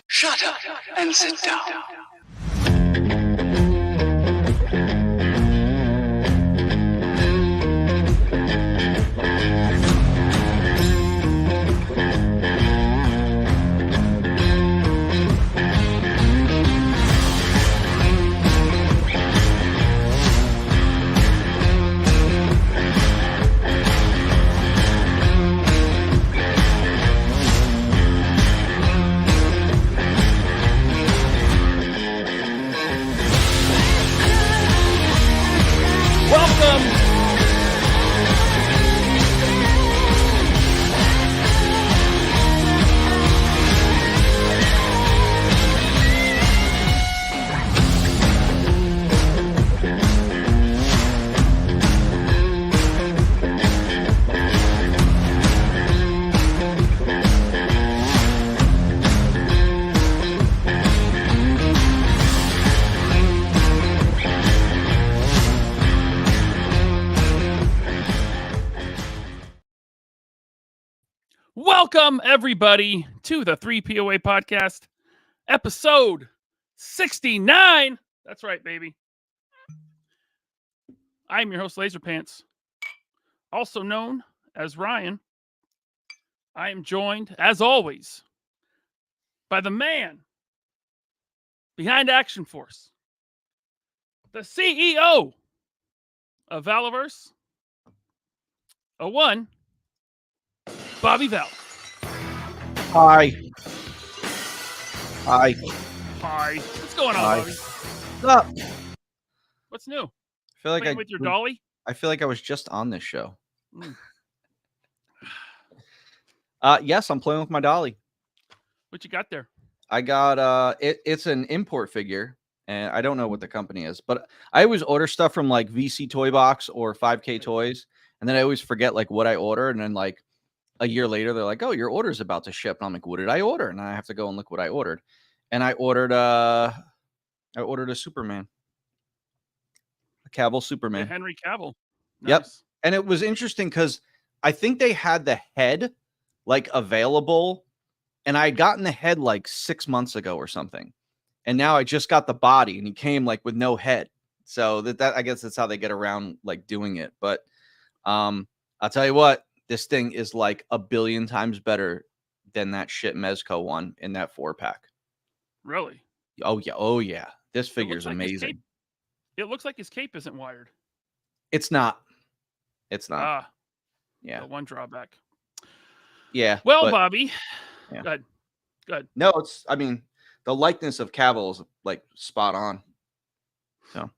Shut up and sit down. Welcome, everybody, to the 3POA podcast, episode 69. That's right, baby. I'm your host, Laserpants, also known as Ryan. I am joined, as always, by the man behind Action Force, the CEO of Valiverse, a one, Bobby Val. Hi. Hi. Hi. What's going on, Hi. Bobby? What's up? What's new? I feel like Playing with your dolly? I feel like I was just on this show. Mm. Yes, I'm playing with my dolly. What you got there? I got it's an import figure, and I don't know what the company is, but I always order stuff from like VC Toy Box or 5K Toys, and then I always forget like what I ordered, and then like a year later they're like, "Oh, your order's about to ship." And I'm like, "What did I order?" And I have to go and look what I ordered. And I ordered a Superman. A Cavill Superman. Yeah, Henry Cavill. Nice. Yep. And it was interesting because I think they had the head like available, and I had gotten the head like 6 months ago or something. And now I just got the body, and he came like with no head. So that I guess that's how they get around like doing it. But I'll tell you what, this thing is like a billion times better than that shit Mezco one in that 4-pack. Really? Oh yeah. Oh yeah. This figure's like amazing. It looks like his cape isn't wired. It's not. It's not. Ah. Yeah. The one drawback. Yeah. Well, but, Bobby. Yeah. Go ahead. No, I mean, the likeness of Cavill is like spot on. So.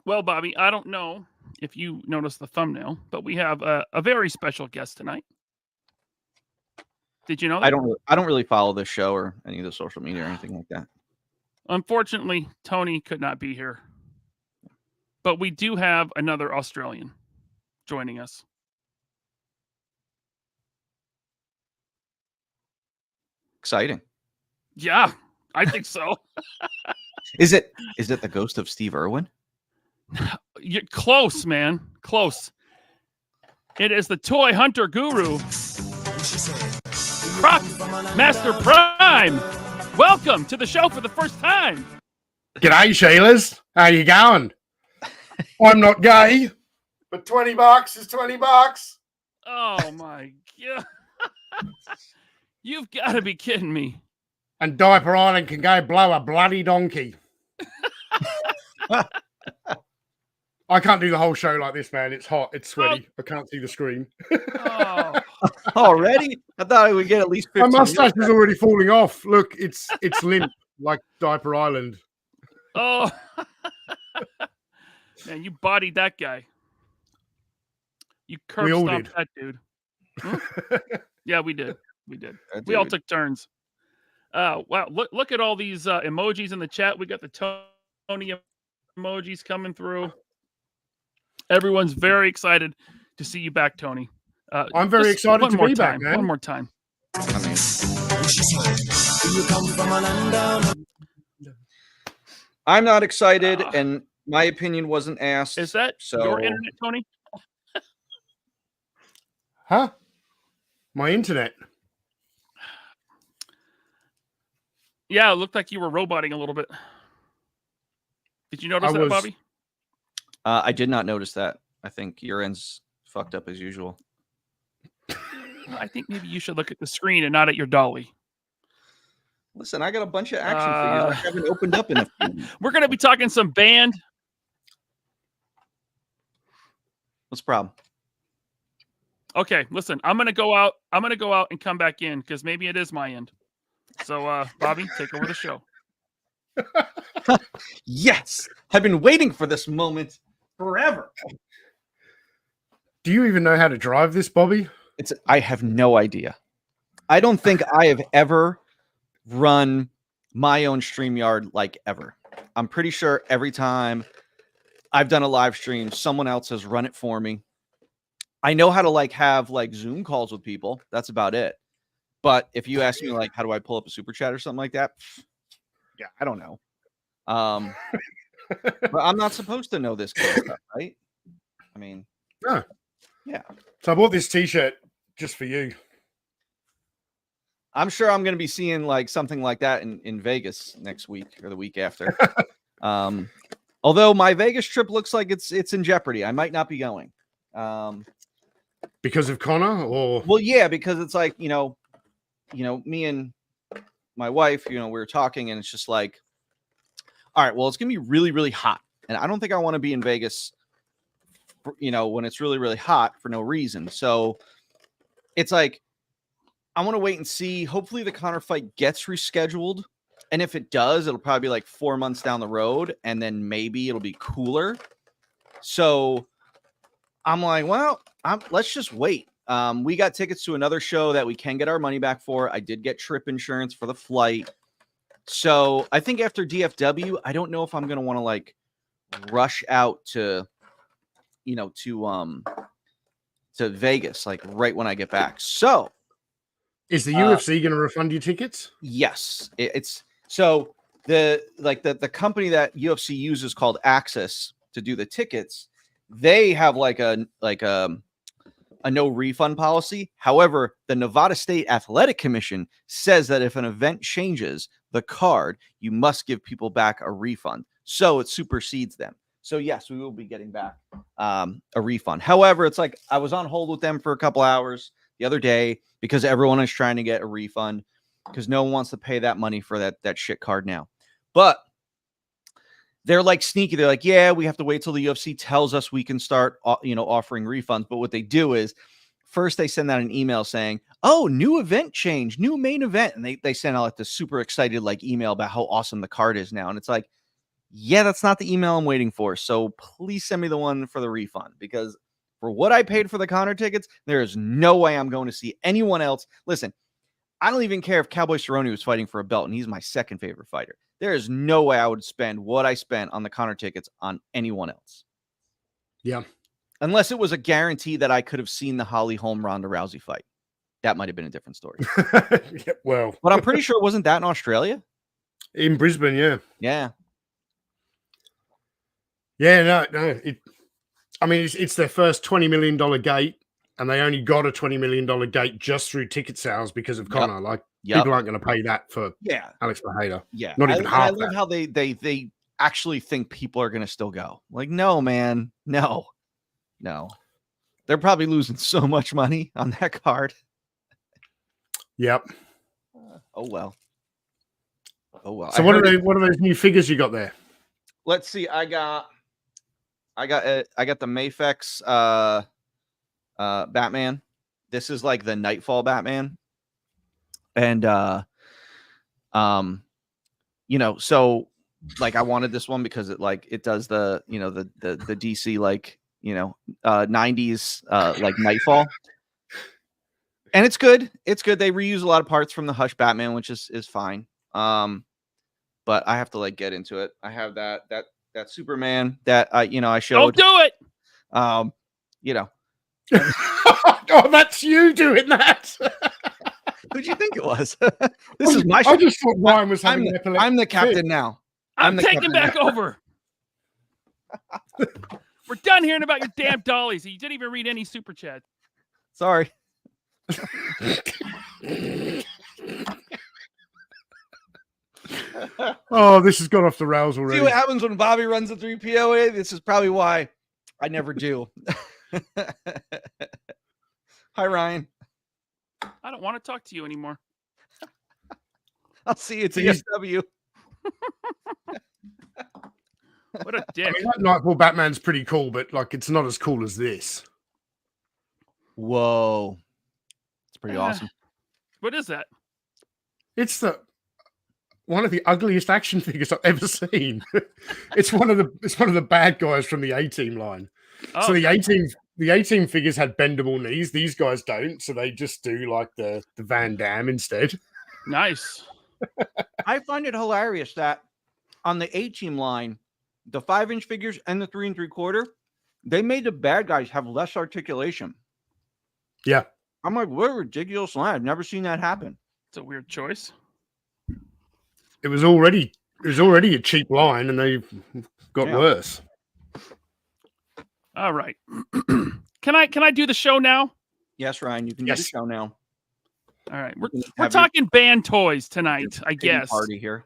Well, Bobby, I don't know if you noticed the thumbnail, but we have a very special guest tonight. Did you know that? I don't really follow this show or any of the social media or anything like that. Unfortunately, Tony could not be here. But we do have another Australian joining us. Exciting. Yeah, I think so. Is it the ghost of Steve Irwin? You're close, man. Close. It is the toy hunter guru, Croc Master Prime. Welcome to the show for the first time. G'day, Sheilas. How you going? I'm not gay, but $20 is $20. Oh my god! You've got to be kidding me. And Diaper Island can go blow a bloody donkey. I can't do the whole show like this, man. It's hot. It's sweaty. I can't see the screen. Oh. Already? I thought I would get at least 15 My mustache is already falling off. Look, it's limp like Diaper Island. Oh. Man, you bodied that guy. You curb stomped that dude. Hmm? Yeah, we did. We all took turns. Wow, look at all these emojis in the chat. We got the Tony emojis coming through. Everyone's very excited to see you back, Tony. I'm very excited to be back, man. One more time. I'm not excited, and my opinion wasn't asked. Is that your internet, Tony? Huh? My internet. Yeah, it looked like you were roboting a little bit. Did you notice that, Bobby? I did not notice that. I think your end's fucked up as usual. I think maybe you should look at the screen and not at your dolly. Listen, I got a bunch of action figures I haven't opened up in a few minutes. We're going to be talking some band. What's the problem? Okay, listen, I'm going to go out and come back in because maybe it is my end. So, Bobby, take over the show. Yes, I've been waiting for this moment forever. Do you even know how to drive this, Bobby? I have no idea. I don't think I have ever run my own StreamYard like ever. I'm pretty sure every time I've done a live stream, someone else has run it for me. I know how to like have like Zoom calls with people. That's about it. But if you ask me like, how do I pull up a super chat or something like that? Yeah, I don't know. But I'm not supposed to know this kind of stuff, right? I mean, yeah. So I bought this T-shirt just for you. I'm sure I'm going to be seeing like something like that in Vegas next week or the week after. Although my Vegas trip looks like it's in jeopardy. I might not be going. Because of Connor, or well, yeah, because it's like me and my wife, we were talking, and it's just like, all right, well, it's gonna be really, really hot, and I don't think I want to be in Vegas, when it's really, really hot for no reason. So it's like I want to wait and see. Hopefully, the Connor fight gets rescheduled, and if it does, it'll probably be like 4 months down the road, and then maybe it'll be cooler. So I'm like, well, let's just wait. We got tickets to another show that we can get our money back for. I did get trip insurance for the flight. So I think after DFW, I don't know if I'm going to want to like rush out to Vegas, like right when I get back. So is the UFC going to refund you tickets? Yes. It's so the company that UFC uses called Access to do the tickets. They have like a no refund policy. However, the Nevada State Athletic Commission says that if an event changes the card, you must give people back a refund. So it supersedes them. So yes, we will be getting back a refund. However, it's like I was on hold with them for a couple hours the other day because everyone is trying to get a refund because no one wants to pay that money for that shit card now. But they're like sneaky. They're like, yeah, we have to wait till the UFC tells us we can start, offering refunds. But what they do is first they send out an email saying, oh, new event change, new main event. And they send out like this super excited like email about how awesome the card is now. And it's like, yeah, that's not the email I'm waiting for. So please send me the one for the refund because for what I paid for the Connor tickets, there is no way I'm going to see anyone else. Listen, I don't even care if Cowboy Cerrone was fighting for a belt and he's my second favorite fighter. There is no way I would spend what I spent on the Connor tickets on anyone else. Yeah. Unless it was a guarantee that I could have seen the Holly Holm Ronda Rousey fight. That might have been a different story. Yeah, well. But I'm pretty sure it wasn't that in Australia. In Brisbane, yeah. Yeah. Yeah, no. It's their first $20 million gate, and they only got a $20 million gate just through ticket sales because of Connor. People aren't going to pay that for Alex Maheda. Yeah. Not even half. I love how they actually think people are going to still go. Like, no, man. No. They're probably losing so much money on that card. Yep. Oh well. So what are those new figures you got there? Let's see. I got the Mafex Batman. This is like the Nightfall Batman. And so like I wanted this one because it does the the DC 90s like Nightfall. And it's good. It's good. They reuse a lot of parts from the Hush Batman, which is fine. But I have to get into it. I have that Superman that I showed. Don't do it. Oh, that's you doing that. Who'd you think it was? This is my show. I just thought Ryan was having an epileptic I'm the captain fit. now. I'm taking back over. We're done hearing about your damn dollies. You didn't even read any super chat. Sorry. Oh, this has gone off the rails already. See what happens when Bobby runs the 3POA? This is probably why I never do. Hi, Ryan. I don't want to talk to you anymore. I'll see you at DSW. What a dick. I mean, that Nightfall Batman's pretty cool, but like it's not as cool as this. Whoa. It's pretty awesome. What is that? It's one of the ugliest action figures I've ever seen. It's one of the bad guys from the A-Team line. Oh, so the A-Team figures had bendable knees. These guys don't, so they just do like the Van Damme instead. Nice. I find it hilarious that on the A-Team line, the 5-inch figures and the 3 3/4, they made the bad guys have less articulation. Yeah. I'm like, what a ridiculous line. I've never seen that happen. It's a weird choice. It was already a cheap line, and they've got worse. All right. Can I do the show now? Yes, Ryan, you can do the show now. All right. We're talking band toys tonight, I guess. Party here.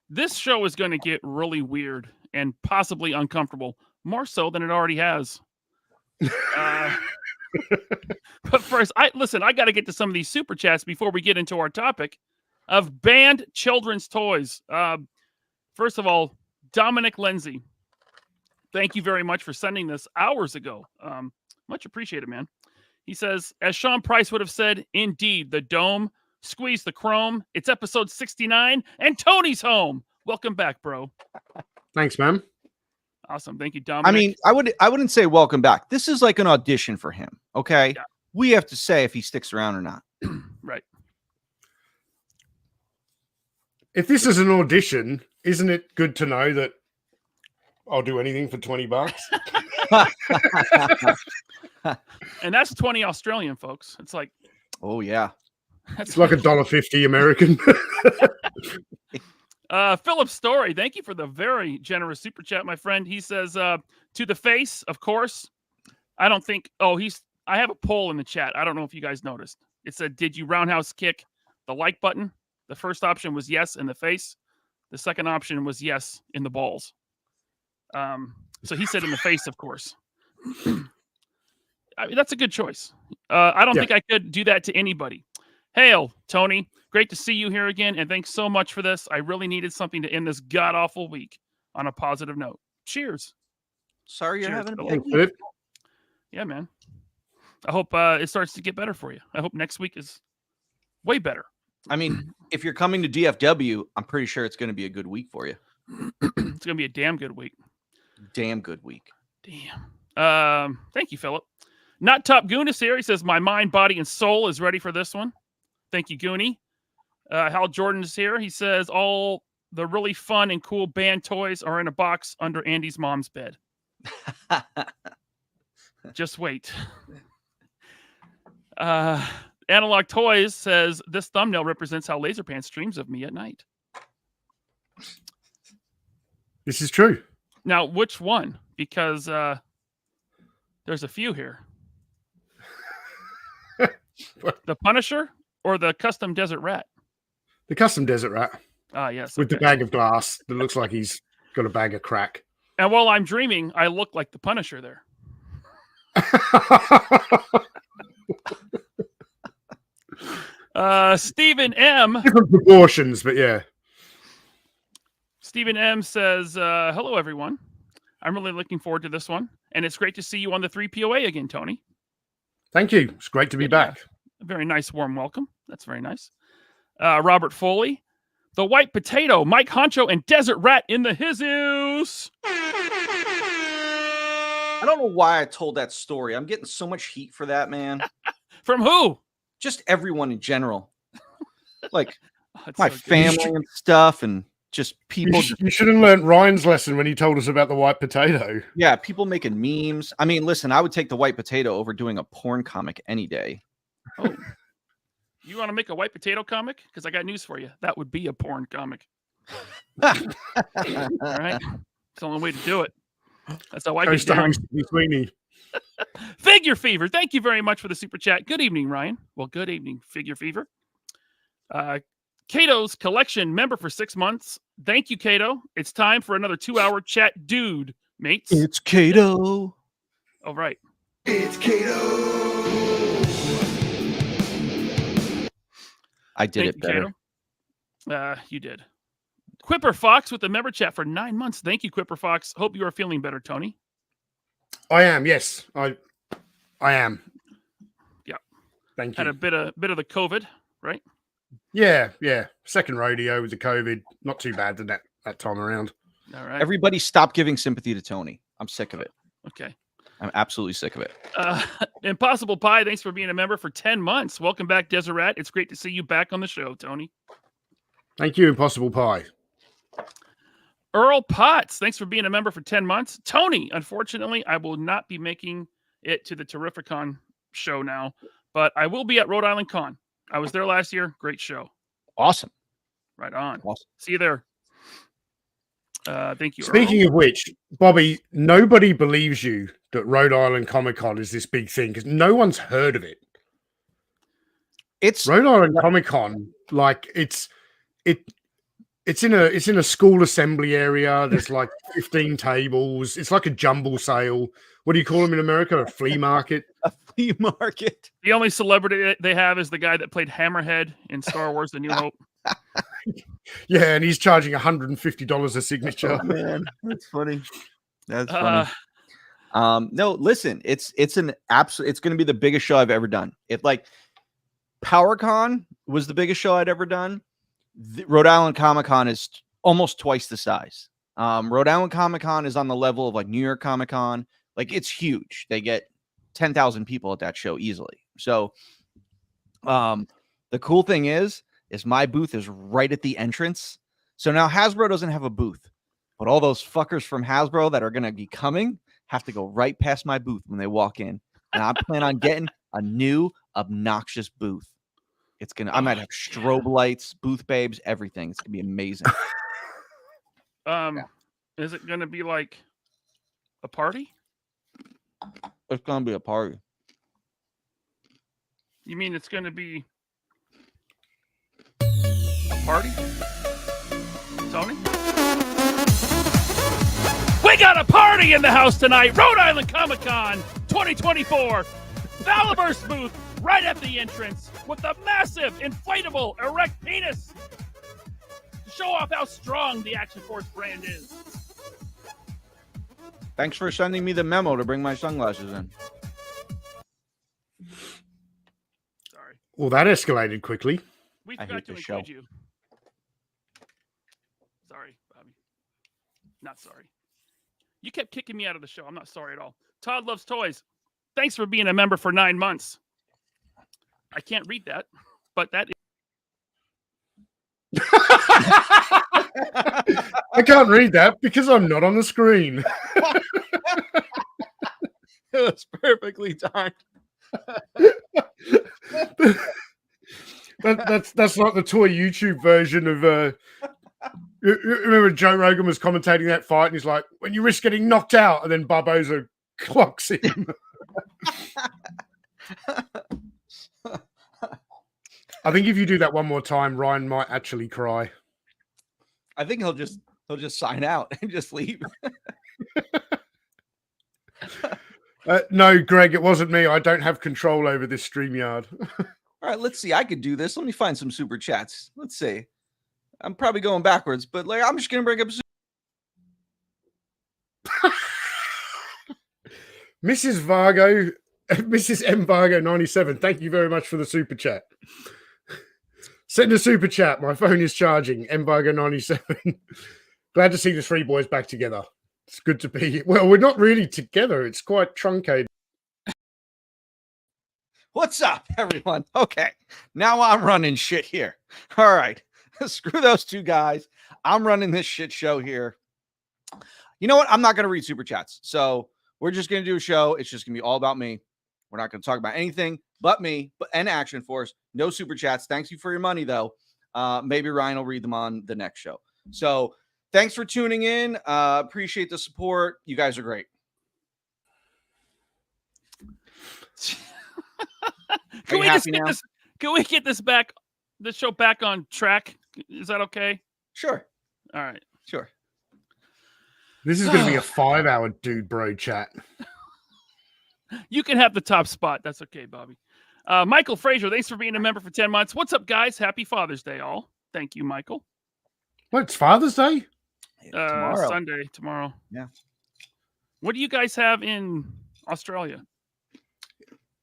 This show is going to get really weird and possibly uncomfortable, more so than it already has. But first, I got to get to some of these super chats before we get into our topic of banned children's toys. First of all, Dominic Lindsay, thank you very much for sending this hours ago. Much appreciated, man. He says, as Sean Price would have said, indeed, the dome, squeeze the chrome. It's episode 69, and Tony's home. Welcome back, bro. Thanks, man. Awesome. Thank you, Dominic. I mean, I wouldn't say welcome back. This is like an audition for him, okay? Yeah. We have to say if he sticks around or not. Right. If this is an audition, isn't it good to know that I'll do anything for $20? And that's 20 Australian, folks. It's like, oh yeah, it's like $1.50 American. Philip Story, thank you for the very generous super chat, my friend. He says, to the face, of course. I don't think. I have a poll in the chat. I don't know if you guys noticed. It said, did you roundhouse kick the like button? The first option was yes in the face. The second option was yes in the balls. So he said in the face, of course. I mean, that's a good choice. I don't think I could do that to anybody. Hail, Tony. Great to see you here again, and thanks so much for this. I really needed something to end this god-awful week on a positive note. Cheers. Sorry you're having a bad week. Yeah, man. I hope it starts to get better for you. I hope next week is way better. I mean, if you're coming to DFW, I'm pretty sure it's going to be a good week for you. It's going to be a damn good week. Damn good week. Damn. Thank you, Philip. Not Top Goonis here. He says, my mind, body, and soul is ready for this one. Thank you, Goonie. Hal Jordan is here. He says, all the really fun and cool band toys are in a box under Andy's mom's bed. Just wait. Analog Toys says, this thumbnail represents how Laserpants dreams of me at night. This is true. Now, which one? Because there's a few here. The Punisher or the Custom Desert Rat? The Custom Desert Rat. Ah, yes. With the bag of glass that looks like he's got a bag of crack. And while I'm dreaming, I look like the Punisher there. Stephen M. Different proportions, but yeah. Stephen M. says, hello, everyone. I'm really looking forward to this one. And it's great to see you on the 3POA again, Tony. Thank you. It's great to be back. A very nice, warm welcome. That's very nice. Robert Foley. The White Potato, Mike Honcho, and Desert Rat in the Hizoos. I don't know why I told that story. I'm getting so much heat for that, man. From who? Just everyone in general. Like my family and stuff, and just people. You should have learned Ryan's lesson when he told us about the white potato. Yeah, people making memes. I mean, listen, I would take the white potato over doing a porn comic any day. Oh, you want to make a white potato comic? Because I got news for you. That would be a porn comic. All right. It's the only way to do it. That's how I get down. Figure Fever, thank you very much for the super chat. Good evening, Ryan. Well, good evening, Figure Fever. Cato's Collection member for 6 months. Thank you, Cato. It's time for another 2-hour chat, dude, mates. It's Cato. All right. It's Cato. I did it better. Cato. You did. Quipper Fox with the member chat for 9 months. Thank you, Quipper Fox. Hope you are feeling better, Tony. I am. Yes, I am. Yeah. Thank you. Had a bit of the COVID, right? Yeah. Second rodeo with the COVID. Not too bad that time around. All right. Everybody stop giving sympathy to Tony. I'm sick of it. Okay. I'm absolutely sick of it. Impossible Pie, thanks for being a member for 10 months. Welcome back, Deseret. It's great to see you back on the show, Tony. Thank you, Impossible Pie. Earl Potts, thanks for being a member for 10 months. Tony, unfortunately, I will not be making it to the Terrificon show now, but I will be at Rhode Island Con. I was there last year. Great show. Awesome. Right on. Awesome. See you there. Thank you. Speaking of which, Bobby, nobody believes you that Rhode Island Comic Con is this big thing because no one's heard of it. It's Rhode Island Comic Con, like it's in a school assembly area. There's like 15 tables. It's like a jumble sale. What do you call them in America? A flea market. A flea market. The only celebrity they have is the guy that played Hammerhead in Star Wars: The New Hope. Yeah, and he's charging $150 a signature. Oh, man, that's funny. That's funny. No, listen, it's an absolute. It's going to be the biggest show I've ever done. If like PowerCon was the biggest show I'd ever done, Rhode Island Comic Con is almost twice the size. Rhode Island Comic Con is on the level of like New York Comic Con. Like it's huge. They get 10,000 people at that show easily. So, the cool thing is my booth is right at the entrance. So now Hasbro doesn't have a booth, but all those fuckers from Hasbro that are going to be coming have to go right past my booth when they walk in. And I plan on getting a new obnoxious booth. I might have strobe lights, booth babes, everything. It's going to be amazing. Is it going to be like a party? It's going to be a party. You mean it's going to be a party? Tony? We got a party in the house tonight. Rhode Island Comic Con 2024. Valiverse booth right at the entrance with a massive inflatable erect penis to show off how strong the Action Force brand is. Thanks for sending me the memo to bring my sunglasses in. Sorry. Well, that escalated quickly. We forgot to include you. Sorry, Bobby. Not sorry. You kept kicking me out of the show. I'm not sorry at all. Todd Loves Toys. Thanks for being a member for 9 months. I can't read that, but that is... I can't read that because I'm not on the screen. It was perfectly timed. That's like the toy YouTube version of remember Joe Rogan was commentating that fight and he's like, when you risk getting knocked out, and then Barboza clocks him. I think if you do that one more time, Ryan might actually cry. I think he'll just sign out and just leave. No, Greg, it wasn't me. I don't have control over this StreamYard. All right, let's see. I could do this. Let me find some super chats. Let's see. I'm probably going backwards, but like I'm just gonna bring up Mrs. M Vargo 97. Thank you very much for the super chat. Send a super chat. My phone is charging. M Vargo 97. Glad to see the three boys back together. It's good to be. Well, we're not really together. It's quite truncated. What's up, everyone? Okay, now I'm running shit here. All right, screw those two guys. I'm running this shit show here. You know what? I'm not going to read super chats. So we're just going to do a show. It's just going to be all about me. We're not going to talk about anything but me and Action Force. No super chats. Thanks you for your money, though. Maybe Ryan will read them on the next show. So thanks for tuning in. Appreciate the support. You guys are great. Can we get this back? The show back on track? Is that okay? Sure. All right. Sure. This is going to be a 5-hour dude bro chat. You can have the top spot. That's okay, Bobby. Michael Frazier, thanks for being a member for 10 months. What's up, guys? Happy Father's Day, all. Thank you, Michael. What, it's Father's Day? Tomorrow. Sunday, tomorrow. Yeah. What do you guys have in Australia?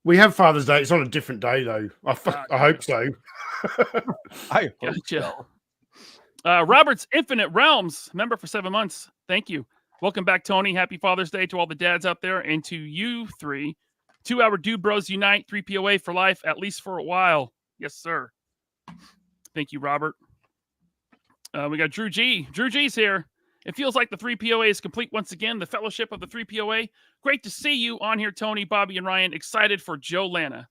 We have Father's Day. It's on a different day, though. I hope so. I hope Gotcha. so. Robert's Infinite Realms, member for 7 months. Thank you. Welcome back, Tony. Happy Father's Day to all the dads out there and to you three. 2-hour Dude Bros Unite, 3POA for life, at least for a while. Yes, sir. Thank you, Robert. We got Drew G. Drew G's here. It feels like the 3POA is complete once again. The fellowship of the 3POA. Great to see you on here, Tony, Bobby, and Ryan. Excited for Joe Lana.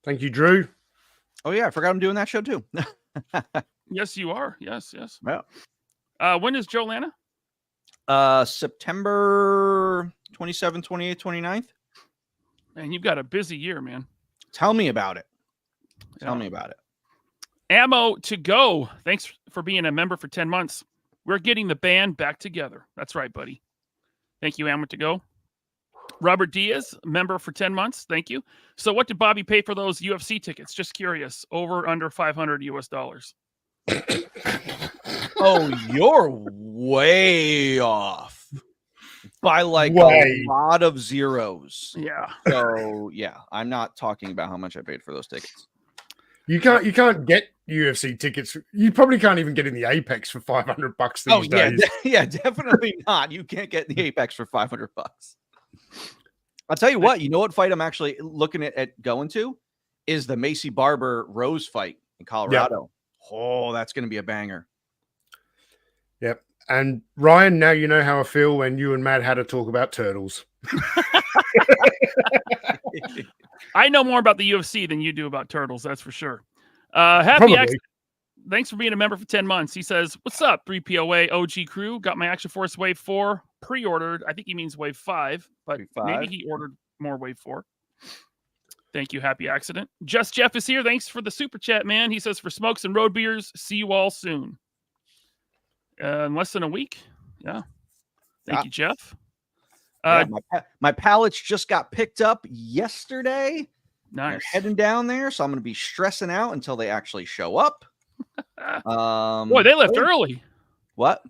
Thank you, Drew. Oh, yeah. I forgot I'm doing that show, too. Yes, you are. Yes. Yeah. When is Joe Lana? September 27th, 28th, 29th. Man, you've got a busy year, man. Tell me about it. Tell me about it. Ammo to go. Thanks for being a member for 10 months. We're getting the band back together. That's right, buddy. Thank you, Ammo to go. Robert Diaz, member for 10 months. Thank you. So what did Bobby pay for those UFC tickets? Just curious. Over, under $500 US. Oh, you're way off by like a lot of zeros. Yeah. So yeah, I'm not talking about how much I paid for those tickets. You can't get UFC tickets. You probably can't even get in the Apex for $500 these days. Yeah, definitely not. You can't get in the Apex for $500. I'll tell you what. You know what fight I'm actually looking at going to is the Macy Barber Rose fight in Colorado. Yep. Oh, that's going to be a banger. Yep. And Ryan, now you know how I feel when you and Matt had a talk about turtles. I know more about the UFC than you do about turtles. That's for sure. Happy Accident. Thanks for being a member for 10 months. He says, what's up, 3POA OG crew? Got my Action Force Wave 4 pre-ordered. I think he means Wave 5, but maybe he ordered more Wave 4. Thank you, Happy Accident. Just Jeff is here. Thanks for the super chat, man. He says, for smokes and road beers, see you all soon. In less than a week. Yeah. Thank you, Jeff. My pallets just got picked up yesterday. Nice. They're heading down there, so I'm going to be stressing out until they actually show up. Boy, they left early. What?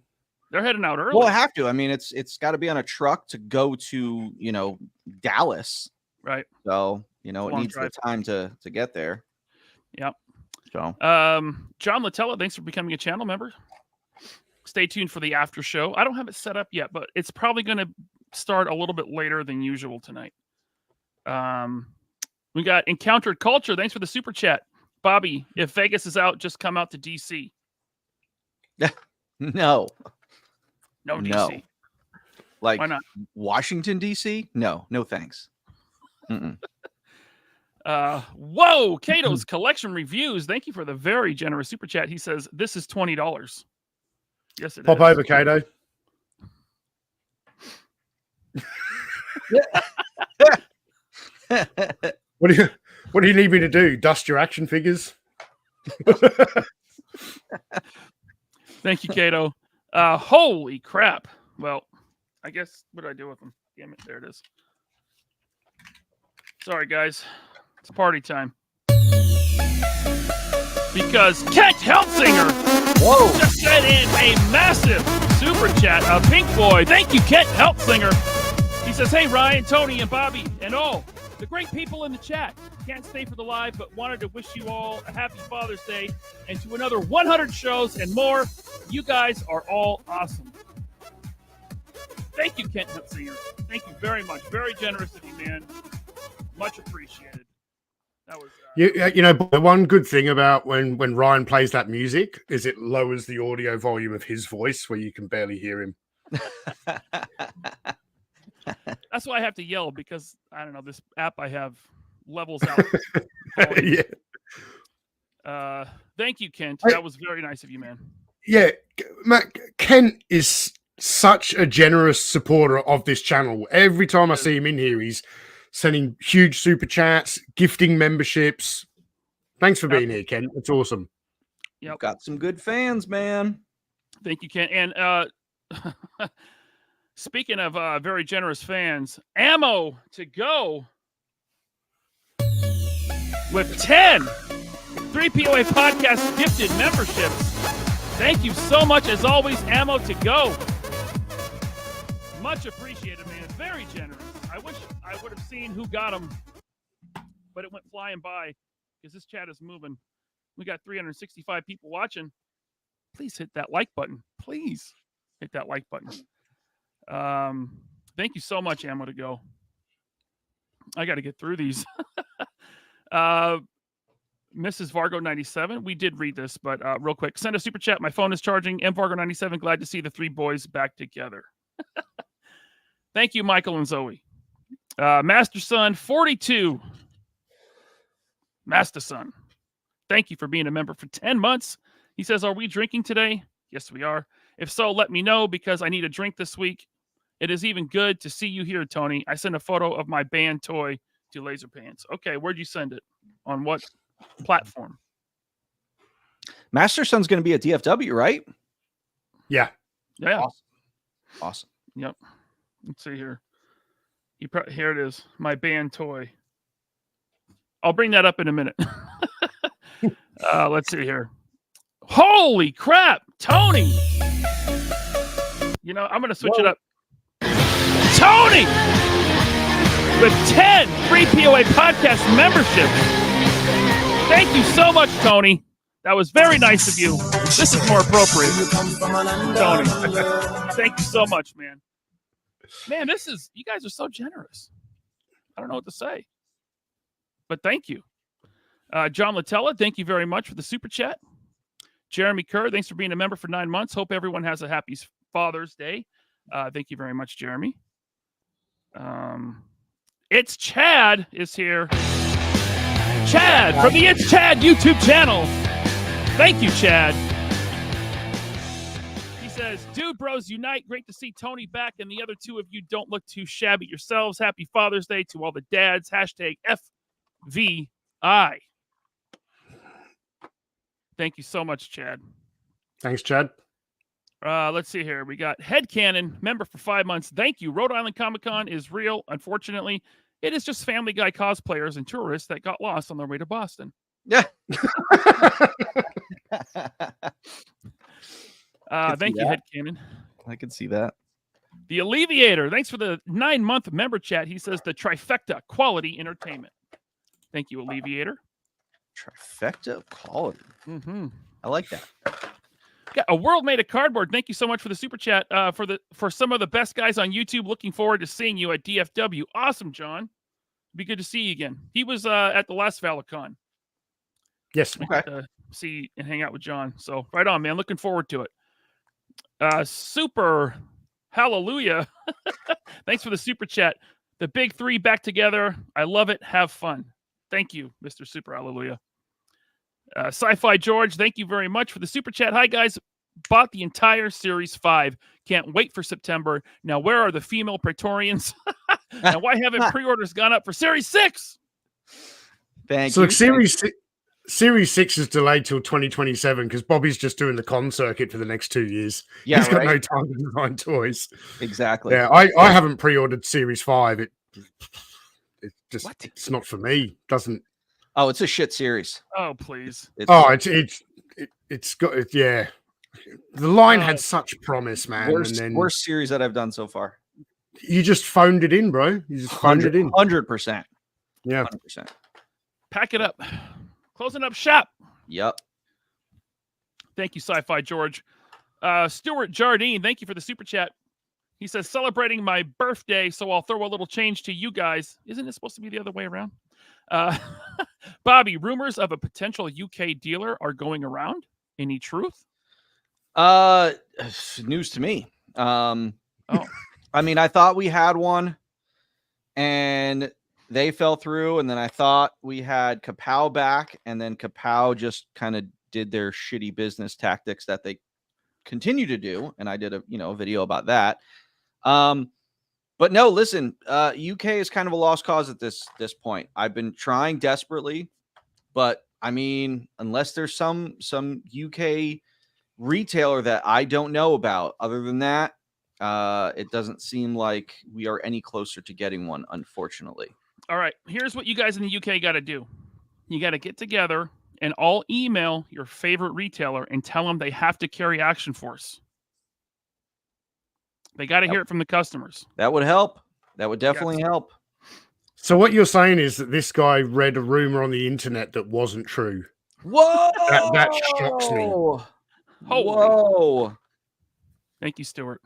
They're heading out early. Well, I have to. I mean, it's got to be on a truck to go to, Dallas. Right. So, it needs the time to get there. Yep. So, John Latella, thanks for becoming a channel member. Stay tuned for the after show. I don't have it set up yet, but it's probably going to start a little bit later than usual tonight. We got Encountered Culture. Thanks for the super chat. Bobby, if Vegas is out, just come out to DC. No, DC. No. Like, why not? Washington, DC? No, thanks. Whoa, Cato's Collection Reviews. Thank you for the very generous super chat. He says, this is $20. Yes, it Pop is. over, Cato. What do you need me to do? Dust your action figures? Thank you, Cato. Holy crap. Well, I guess, what did I do with them? Damn it, there it is. Sorry, guys. It's party time. Because Kent Heltzinger just sent in a massive super chat. Pink Boy. Thank you, Kent Heltzinger. He says, hey, Ryan, Tony, and Bobby, and all the great people in the chat. Can't stay for the live, but wanted to wish you all a happy Father's Day and to another 100 shows and more. You guys are all awesome. Thank you, Kent Heltzinger. Thank you very much. Very generous of you, man. Much appreciated. That was the one good thing about when Ryan plays that music is it lowers the audio volume of his voice where you can barely hear him. That's why I have to yell, because I don't know, this app I have levels out. Yeah. Thank you, Kent. That was very nice of you, man. Yeah, Ken is such a generous supporter of this channel. Every time I see him in here, he's sending huge super chats, gifting memberships. Thanks for being here, Ken. It's awesome. Yep. You've got some good fans, man. Thank you, Ken. And speaking of very generous fans, Ammo to go with 10 3POA podcast gifted memberships. Thank you so much, as always, Ammo to go. Much appreciated, man. Very generous. I wish I would have seen who got them, but it went flying by because this chat is moving. We got 365 people watching. Please hit that like button. Please hit that like button. Thank you so much, Ammo to go. I got to get through these. Mrs. Vargo 97. We did read this, but real quick, send a super chat. My phone is charging. M Vargo 97. Glad to see the three boys back together. Thank you, Michael and Zoe. Master Son 42. Master Son. Thank you for being a member for 10 months. He says, are we drinking today? Yes, we are. If so, let me know because I need a drink this week. It is even good to see you here, Tony. I sent a photo of my band toy to Laser Pants. Okay, where'd you send it? On what platform? Master Son's going to be at DFW, right? Yeah. Awesome. Yep. Let's see here. Here it is. My band toy. I'll bring that up in a minute. Let's see here. Holy crap, Tony! You know, I'm going to switch it up. Tony! With 10 free POA podcast memberships. Thank you so much, Tony. That was very nice of you. This is more appropriate. Tony, thank you so much, man. Man, you guys are so generous. I don't know what to say. But thank you. John Latella, thank you very much for the super chat. Jeremy Kerr, thanks for being a member for 9 months. Hope everyone has a happy Father's Day. Thank you very much, Jeremy. It's Chad is here. Chad from the It's Chad YouTube channel. Thank you, Chad. He says, dude, bros, unite. Great to see Tony back, and the other two of you don't look too shabby yourselves. Happy Father's Day to all the dads. Hashtag FVI. Thank you so much, Chad. Thanks, Chad. Let's see here. We got Headcanon, member for 5 months. Thank you. Rhode Island Comic Con is real. Unfortunately, it is just Family Guy cosplayers and tourists that got lost on their way to Boston. Yeah. Thank you, Headcanon. I can see that. The Alleviator. Thanks for the 9-month member chat. He says the trifecta quality entertainment. Thank you, Alleviator. Trifecta quality. Mm-hmm. I like that. Got a world made of cardboard. Thank you so much for the super chat. For some of the best guys on YouTube. Looking forward to seeing you at DFW. Awesome, John. Be good to see you again. He was at the last Valicon. Yes. Okay. See and hang out with John. So right on, man. Looking forward to it. Super hallelujah. Thanks for the super chat. The big three back together. I love it. Have fun. Thank you, Mr. Super Hallelujah. Sci-Fi George, thank you very much for the super chat. Hi, guys. Bought the entire Series 5. Can't wait for September. Now, where are the female Praetorians? Now, why haven't pre-orders gone up for Series 6? Thank you. Look, Series 6 is delayed till 2027 because Bobby's just doing the con circuit for the next 2 years. Yeah, he's got no time to design toys. Exactly. Yeah, I haven't pre-ordered Series 5. It just it's not for me. Doesn't. Oh, it's a shit series. Oh, please. It's got it. Yeah, the line had such promise, man. Worst series that I've done so far. You just phoned it in, bro. You just phoned it in. 100%. Yeah. 100%. Pack it up. Closing up shop. Yep. Thank you, Sci-Fi George. Stuart Jardine, thank you for the super chat. He says, celebrating my birthday, so I'll throw a little change to you guys. Isn't it supposed to be the other way around? Bobby, rumors of a potential UK dealer are going around. Any truth? News to me. I mean, I thought we had one and they fell through, and then I thought we had Kapow back, and then Kapow just kind of did their shitty business tactics that they continue to do, and I did a video about that. But no, listen, UK is kind of a lost cause at this point. I've been trying desperately, but I mean, unless there's some UK retailer that I don't know about, other than that, it doesn't seem like we are any closer to getting one, unfortunately. All right, here's what you guys in the UK got to do. You got to get together and all email your favorite retailer and tell them they have to carry Action Force. They got to hear it from the customers. That would help. That would definitely help. So what you're saying is that this guy read a rumor on the internet that wasn't true. Whoa! That shocks me. Whoa! Thank you, Stuart.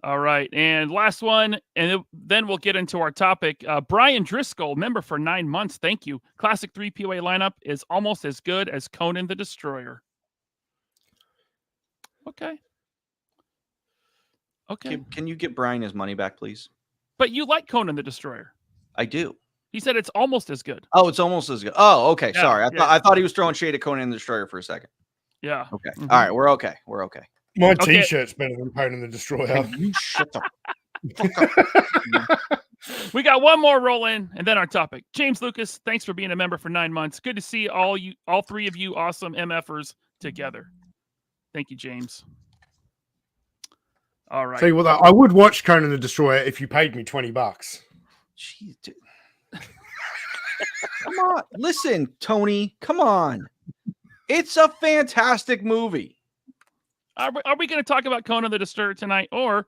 All right, and last one, and then we'll get into our topic. Brian Driscoll, member for 9 months. Thank you. Classic 3POA lineup is almost as good as Conan the Destroyer. Okay. Can you get Brian his money back, please? But you like Conan the Destroyer. I do. He said it's almost as good. Oh, it's almost as good. Oh, okay. Yeah, sorry. I thought he was throwing shade at Conan the Destroyer for a second. Yeah. Okay. Mm-hmm. All right. We're okay. We're okay. My T-shirt's better than Conan the Destroyer. You shut the fuck up. We got one more roll in, and then our topic. James Lucas, thanks for being a member for 9 months. Good to see all three of you awesome MFers together. Thank you, James. All right. Tell you what, I would watch Conan the Destroyer if you paid me $20. Jeez, dude. Come on. Listen, Tony, come on. It's a fantastic movie. Are we going to talk about Conan the Destroyer tonight, or are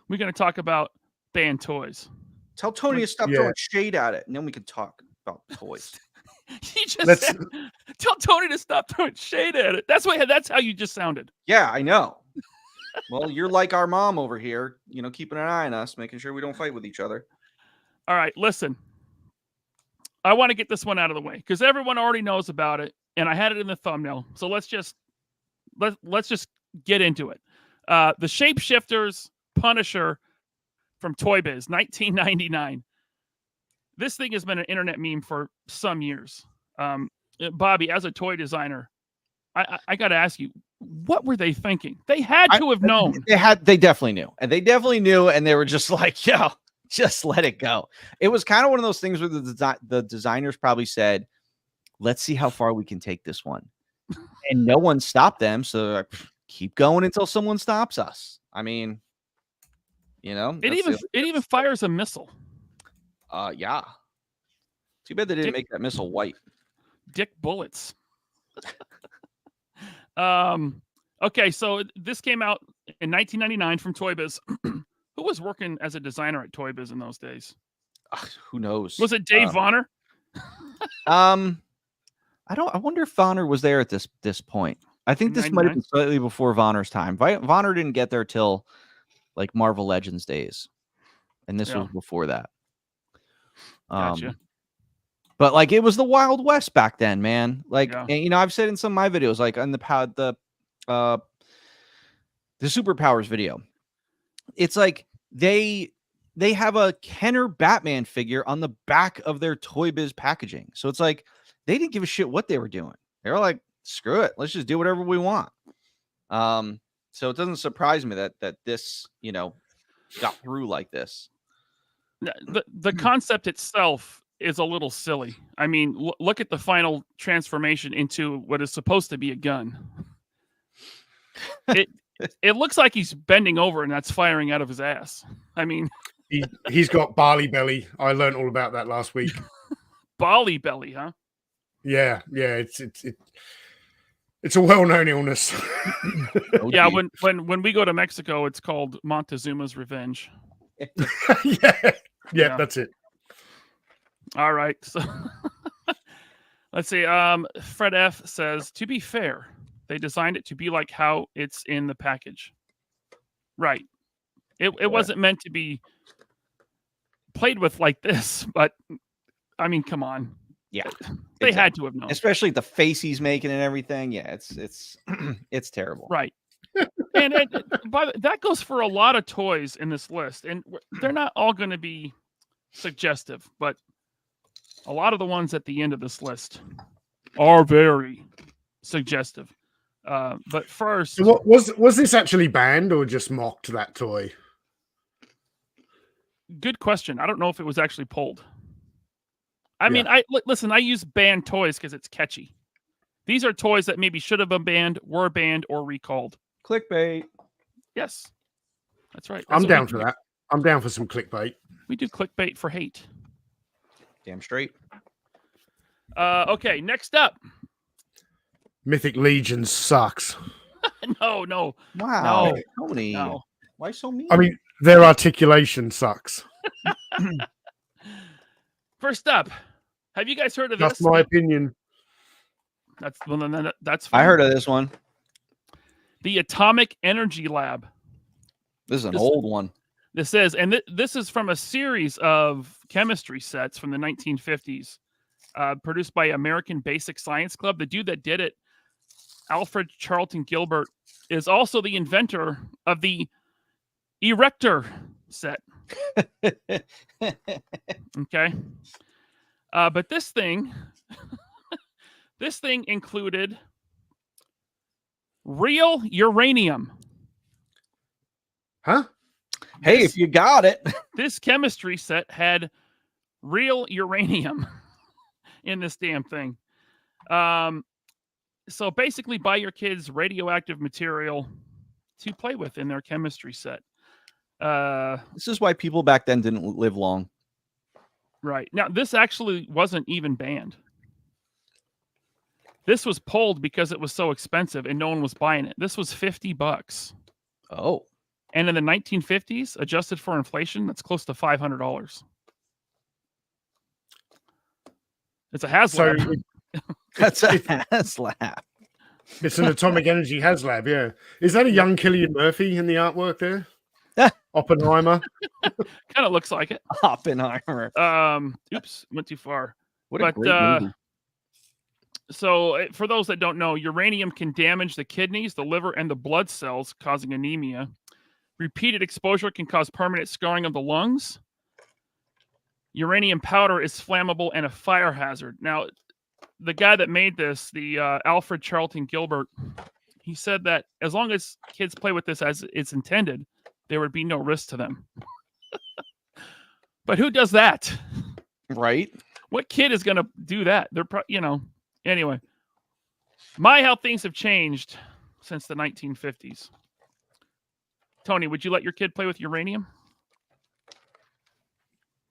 we going to talk about banned toys? Tell Tony to stop throwing shade at it, and then we can talk about toys. He just said, tell Tony to stop throwing shade at it. That's how you just sounded. Yeah, I know. Well, you're like our mom over here, keeping an eye on us, making sure we don't fight with each other. All right, listen. I want to get this one out of the way because everyone already knows about it, and I had it in the thumbnail. So let's just get into it. The Shapeshifters Punisher from Toy Biz, 1999. This thing has been an internet meme for some years. Bobby, as a toy designer, I got to ask you, what were they thinking? They had to have known. They definitely knew. And they definitely knew, and they were just like, yo, just let it go. It was kind of one of those things where the designers probably said, let's see how far we can take this one. And no one stopped them, so they're like, keep going until someone stops us. I mean, it even fires a missile. Yeah. Too bad they didn't make that missile white. Dick bullets. Okay, so this came out in 1999 from Toy Biz. Who was working as a designer at Toy Biz in those days? Who knows? Was it Dave Vonner? I wonder if Vonner was there at this point. I think this might have been slightly before Vonner's time. Vonner didn't get there till like Marvel Legends days, and this was before that. Gotcha. But like it was the Wild West back then, man. Like, and, I've said in some of my videos, like on the Superpowers video, it's like they have a Kenner Batman figure on the back of their Toy Biz packaging. So it's like they didn't give a shit what they were doing. They were like, screw it, let's just do whatever we want. So it doesn't surprise me that this, got through like this. The concept itself is a little silly. I mean, look at the final transformation into what is supposed to be a gun. It looks like he's bending over and that's firing out of his ass. I mean, he's got barley belly. I learned all about that last week. Barley belly, huh? Yeah. It's a well-known illness. Yeah, when we go to Mexico, it's called Montezuma's Revenge. Yeah, that's it. All right, so let's see. Fred F says, to be fair, they designed it to be like how it's in the package. Right. It wasn't meant to be played with like this, but I mean, come on. Yeah, they had to have known, especially the face he's making and everything. Yeah, it's terrible. Right. And that goes for a lot of toys in this list, and they're not all going to be suggestive, but a lot of the ones at the end of this list are very suggestive. But first, so what was this actually banned or just mocked, that toy? Good question. I don't know if it was actually pulled. I mean, listen, I use banned toys because it's catchy. These are toys that maybe should have been banned, were banned, or recalled. Clickbait. Yes, that's right. I'm down for that. I'm down for some clickbait. We do clickbait for hate. Damn straight. Okay, next up. Mythic Legion sucks. No. Wow. No. Tony. No. Why so mean? I mean, their articulation sucks. First up, have you guys heard of this? That's my opinion. That's fine. I heard of this one. The Atomic Energy Lab. This is an old one. This is, and this is from a series of chemistry sets from the 1950s, produced by American Basic Science Club. The dude that did it, Alfred Charlton Gilbert, is also the inventor of the Erector set. Okay. But this thing included real uranium. Huh? Hey, if you got it. This chemistry set had real uranium in this damn thing. So basically buy your kids radioactive material to play with in their chemistry set. This is why people back then didn't live long. Right. Now, this actually wasn't even banned. This was pulled because it was so expensive and no one was buying it. This was $50. Oh. And in the 1950s, adjusted for inflation, that's close to $500. It's a HasLab. So that's a HasLab. It's an Atomic Energy HasLab, yeah. Is that a young Cillian Murphy in the artwork there? Oppenheimer. Kind of looks like it. Oppenheimer. Oops, went too far. What a great movie. So, for those that don't know, uranium can damage the kidneys, the liver, and the blood cells, causing anemia. Repeated exposure can cause permanent scarring of the lungs. Uranium powder is flammable and a fire hazard. Now, the guy that made this, the Alfred Charlton Gilbert, he said that as long as kids play with this as it's intended, there would be no risk to them. But who does that? Right? What kid is going to do that? They're, anyway. My how things have changed since the 1950s. Tony, would you let your kid play with uranium?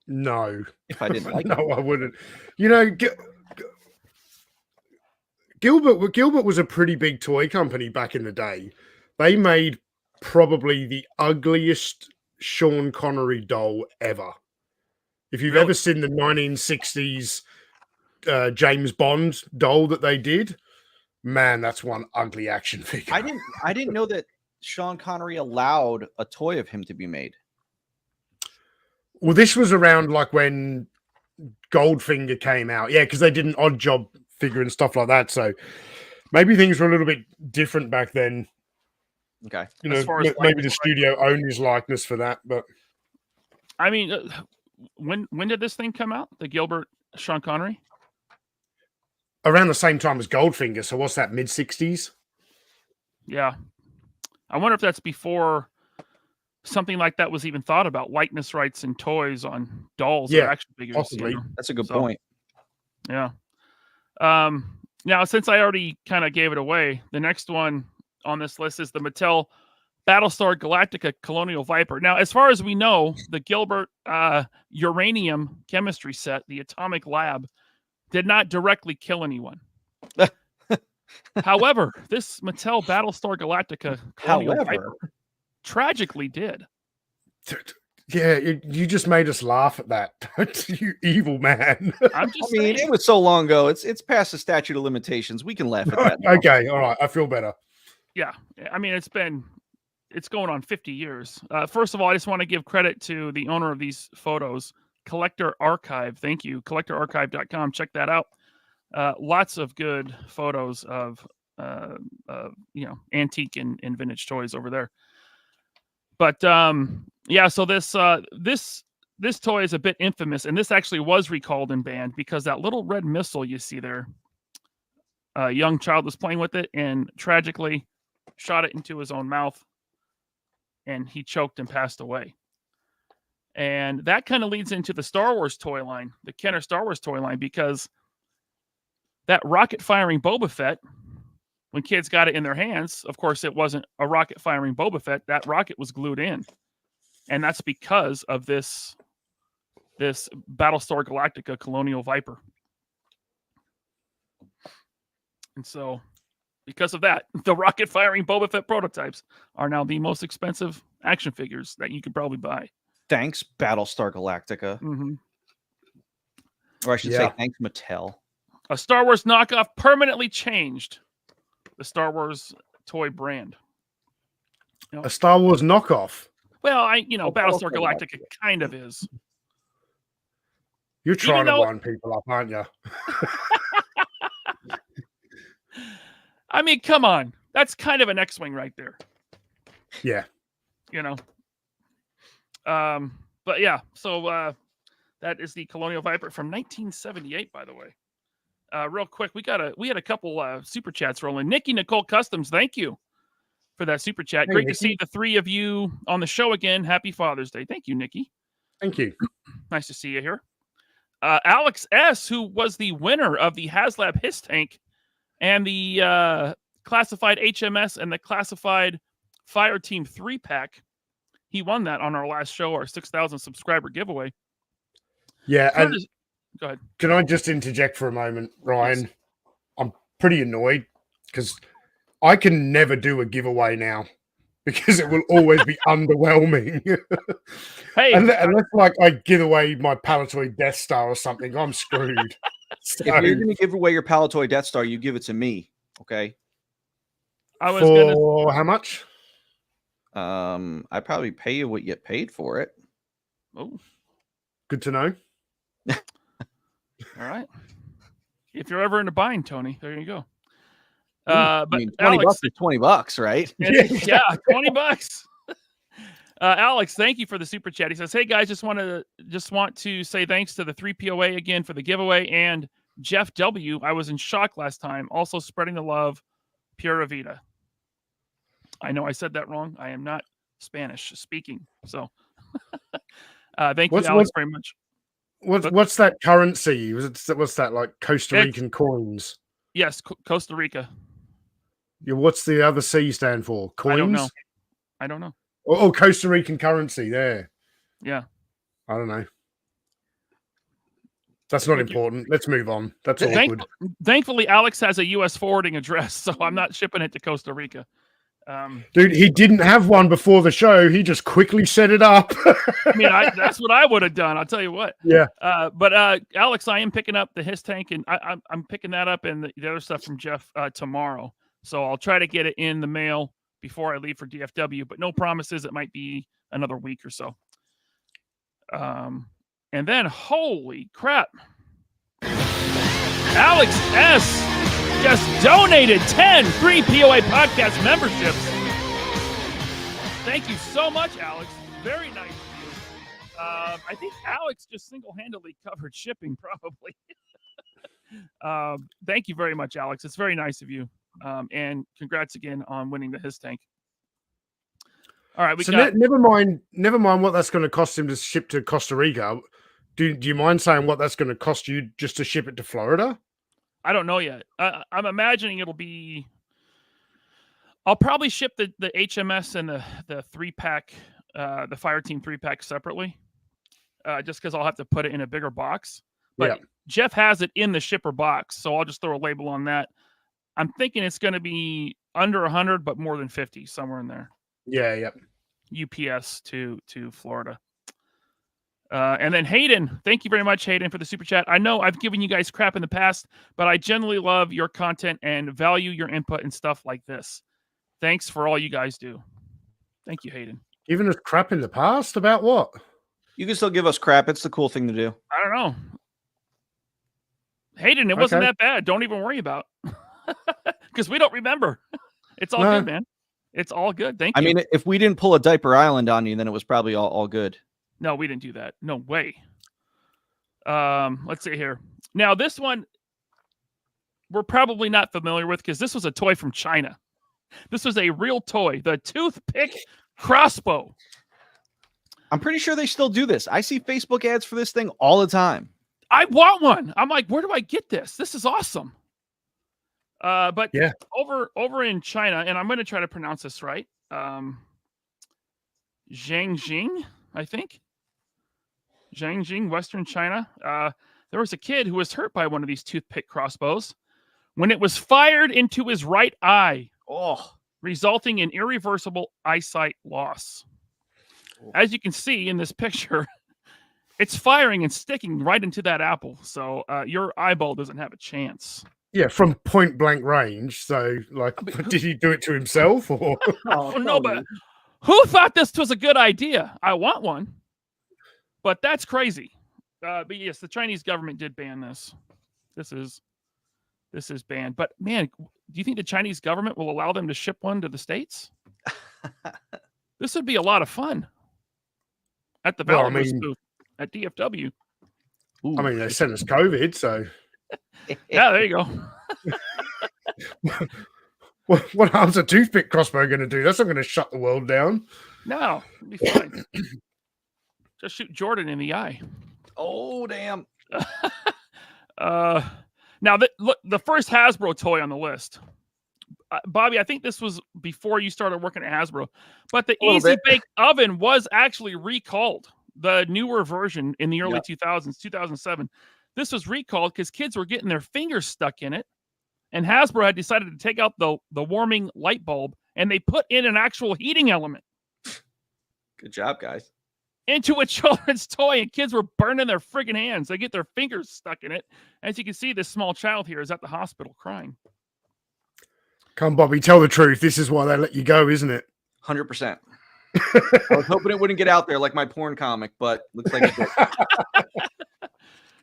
No. If I didn't like it. No, I wouldn't. You know, Gilbert was a pretty big toy company back in the day. They made probably the ugliest Sean Connery doll ever. If you've ever seen the 1960s James Bond doll that they did, man, that's one ugly action figure. I didn't know that Sean Connery allowed a toy of him to be made. Well, this was around like when Goldfinger came out. Yeah, because they did an Odd Job figure and stuff like that. So maybe things were a little bit different back then. Okay. You know, maybe the studio owned his likeness for that. But I mean, when did this thing come out? The Gilbert Sean Connery? Around the same time as Goldfinger. So what's that, mid-60s? Yeah. I wonder if that's before something like that was even thought about, likeness rights and toys on dolls or action figures. Possibly. You know? That's a good point. Yeah. Now, since I already kind of gave it away, the next one on this list is the Mattel Battlestar Galactica Colonial Viper. Now, as far as we know, the Gilbert uranium chemistry set, the Atomic Lab, did not directly kill anyone. However, this Mattel Battlestar Galactica Colonial Viper tragically did. Yeah, you just made us laugh at that. You evil man. I mean, it was so long ago. It's past the statute of limitations. We can laugh at that now. Okay, all right. I feel better. Yeah, I mean, it's going on 50 years. First of all, I just want to give credit to the owner of these photos, Collector Archive. Thank you, collectorarchive.com. Check that out. Lots of good photos of antique and vintage toys over there. But yeah, so this toy is a bit infamous, and this actually was recalled and banned because that little red missile you see there, A young child was playing with it and tragically shot it into his own mouth, and he choked and passed away. And that kind of leads into the Star Wars toy line, the Kenner Star Wars toy line, because that rocket-firing Boba Fett, when kids got it in their hands, of course, it wasn't a rocket-firing Boba Fett. That rocket was glued in. And that's because of this Battlestar Galactica Colonial Viper. And so, because of that, the rocket-firing Boba Fett prototypes are now the most expensive action figures that you could probably buy. Thanks, Battlestar Galactica. Mm-hmm. Or I should say, thanks, Mattel. A Star Wars knockoff permanently changed the Star Wars toy brand. You know? A Star Wars knockoff? Well, Battlestar Galactica kind of is. You're trying to wind people up, aren't you? I mean, come on. That's kind of an X-Wing right there. Yeah. But yeah, so that is the Colonial Viper from 1978, by the way. Real quick, we had a couple super chats rolling. Nikki Nicole Customs, thank you for that super chat. Hey, Great Nikki. To see the three of you on the show again. Happy Father's Day. Thank you, Nikki. Thank you. Nice to see you here. Alex S., who was the winner of the HasLab Hiss Tank and the classified HMS and the classified Fire Team 3-pack. He won that on our last show, our 6,000 subscriber giveaway. Yeah. Go ahead. Can I just interject for a moment, Ryan? Yes. I'm pretty annoyed because I can never do a giveaway now because it will always be underwhelming. Hey, unless like I give away my Palatoy Death Star or something, I'm screwed. So, if you're going to give away your Palatoy Death Star, you give it to me, okay? For how much? I probably pay you what you get paid for it. Oh, good to know. All right. If you're ever in a bind, Tony, there you go. But I mean, $20 is $20, right? Yeah, $20. Alex, thank you for the super chat. He says, "Hey guys, just want to say thanks to the 3POA again for the giveaway and Jeff W. I was in shock last time. Also spreading the love, Pura Vida." I know I said that wrong. I am not Spanish speaking, so thank you, Alex, very much. What's that currency? What's that, like Costa Rican coins? Yes, Costa Rica. Yeah, what's the other C stand for? Coins? I don't know. Oh, Costa Rican currency there. Yeah. I don't know. That's not important. Let's move on. That's awkward. Thankfully, Alex has a U.S. forwarding address, so I'm not shipping it to Costa Rica. Dude, he didn't have one before the show. He just quickly set it up. I mean, that's what I would have done. I'll tell you what. Yeah. But Alex, I am picking up the Hiss Tank, and I'm picking that up and the other stuff from Jeff tomorrow. So I'll try to get it in the mail before I leave for DFW, but no promises. It might be another week or so. And then, holy crap, Alex S. just donated 10 free POA podcast memberships. Thank you so much, Alex. Very nice of you. I think Alex just single-handedly covered shipping, probably. Thank you very much, Alex. It's very nice of you. And congrats again on winning the Hiss Tank. All right, never mind what that's going to cost him to ship to Costa Rica. Do you mind saying what that's going to cost you just to ship it to Florida? I don't know yet. I'm imagining it'll be. I'll probably ship the HMS and the 3-pack, the Fire Team 3-pack separately, just because I'll have to put it in a bigger box. But Jeff has it in the shipper box, so I'll just throw a label on that. I'm thinking it's going to be under 100, but more than 50, somewhere in there. Yeah, yep. UPS to Florida. And then Hayden, thank you very much, Hayden, for the super chat. I know I've given you guys crap in the past, but I generally love your content and value your input and stuff like this. Thanks for all you guys do. Thank you, Hayden. Giving us crap in the past? About what? You can still give us crap. It's the cool thing to do. I don't know. Hayden, it wasn't that bad. Don't even worry about it. Because we don't remember. It's all good, man. It's all good. Thank you. I mean, if we didn't pull a Diaper Island on you, then it was probably all good. No, we didn't do that. No way. Let's see here. Now, this one, we're probably not familiar with because this was a toy from China. This was a real toy, the toothpick crossbow. I'm pretty sure they still do this. I see Facebook ads for this thing all the time. I want one. I'm like, where do I get this? This is awesome. But yeah, over in China, and I'm going to try to pronounce this right. Zhangjing, I think. Zhangjing, Western China. There was a kid who was hurt by one of these toothpick crossbows when it was fired into his right eye, resulting in irreversible eyesight loss. As you can see in this picture, it's firing and sticking right into that apple. So your eyeball doesn't have a chance. Yeah, from point blank range. So, like, did he do it to himself? Or no, but who thought this was a good idea? I want one, but that's crazy. But yes, the Chinese government did ban this. This is banned. But man, do you think the Chinese government will allow them to ship one to the States? This would be a lot of fun. At the Valorous booth at DFW. Ooh. I mean, they sent us COVID, so yeah, there you go. What harm's a toothpick crossbow going to do? That's not going to shut the world down. No, it'll be fine. Just shoot Jordan in the eye. Oh, damn. Now, look, the first Hasbro toy on the list. Bobby, I think this was before you started working at Hasbro, but the Easy Bake Oven was actually recalled. The newer version in the early 2000s, 2007. This was recalled because kids were getting their fingers stuck in it, and Hasbro had decided to take out the warming light bulb, and they put in an actual heating element. Good job, guys. Into a children's toy, and kids were burning their friggin' hands. They get their fingers stuck in it. As you can see, this small child here is at the hospital crying. Come, Bobby, tell the truth. This is why they let you go, isn't it? 100%. I was hoping it wouldn't get out there like my porn comic, but looks like it did.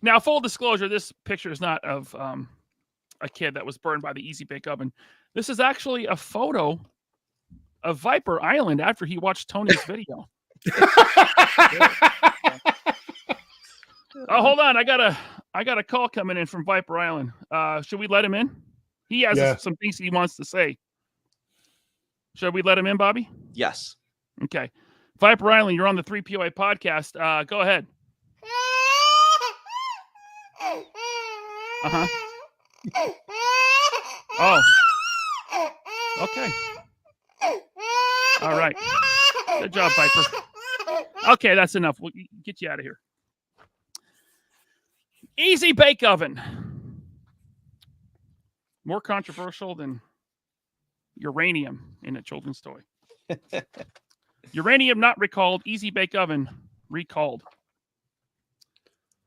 Now, full disclosure, this picture is not of a kid that was burned by the Easy Bake Oven. This is actually a photo of Viper Island after he watched Tony's video. Oh, hold on. I got a call coming in from Viper Island. Should we let him in? He has some things he wants to say. Should we let him in, Bobby? Yes. Okay. Viper Island, you're on the 3POA podcast. Go ahead. Uh-huh. Oh. Okay. All right. Good job, Viper. Okay, that's enough. We'll get you out of here. Easy Bake Oven. More controversial than uranium in a children's toy. Uranium not recalled. Easy Bake Oven recalled.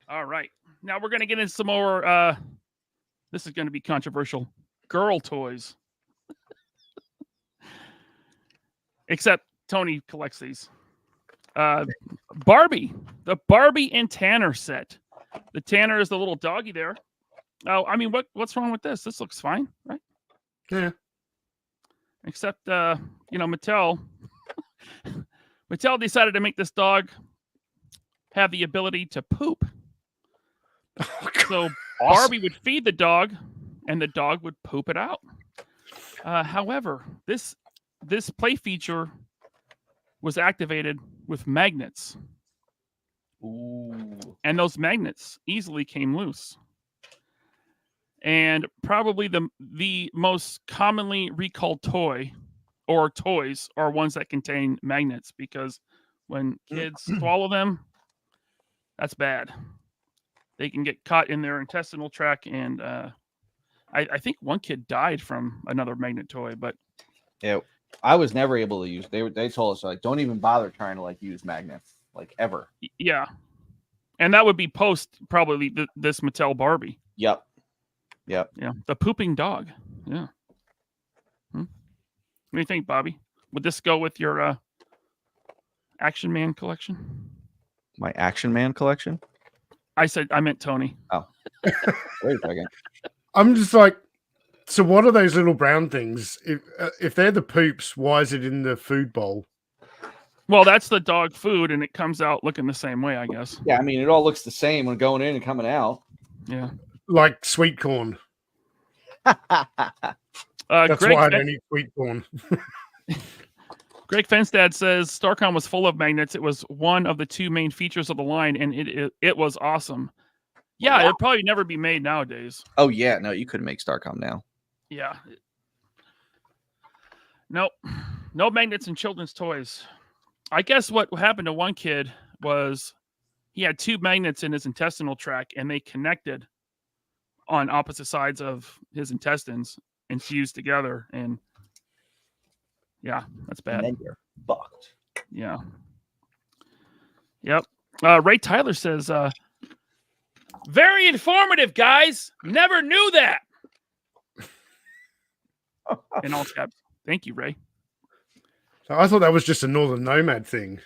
All right. Now we're going to get into some more. This is going to be controversial. Girl toys. Except Tony collects these. Barbie. The Barbie and Tanner set. The Tanner is the little doggy there. Oh, I mean, what's wrong with this? This looks fine, right? Yeah. Except, Mattel decided to make this dog have the ability to poop. Oh, so awesome. Barbie would feed the dog, and the dog would poop it out. However, this play feature was activated with magnets. Ooh. And those magnets easily came loose. And probably the most commonly recalled toy or toys are ones that contain magnets, because when kids swallow them, that's bad. They can get caught in their intestinal tract, and I think one kid died from another magnet toy. But yeah, I was never able to use. They told us, like, don't even bother trying to use magnets, ever. Yeah, and that would be post probably this Mattel Barbie. Yep. Yeah, the pooping dog. Yeah. What do you think, Bobby? Would this go with your Action Man collection? My Action Man collection? I meant Tony. Oh. Wait a second. I'm just like, so what are those little brown things? If they're the poops, why is it in the food bowl? Well, that's the dog food, and it comes out looking the same way, I guess. Yeah, I mean, it all looks the same when going in and coming out. Yeah. Like sweet corn. That's Greg why I don't eat sweet corn. Greg Fenstad says Starcom was full of magnets. It was one of the two main features of the line, and it was awesome. Yeah, it'd probably never be made nowadays. Oh yeah, no, you couldn't make Starcom now. Yeah. Nope. No magnets in children's toys. I guess what happened to one kid was he had two magnets in his intestinal tract, and they connected on opposite sides of his intestines and fused together. And yeah, that's bad. And then you're fucked. Yeah. Yep. Ray Tyler says, very informative, guys. Never knew that. In all caps. Thank you, Ray. So I thought that was just a Northern Nomad thing.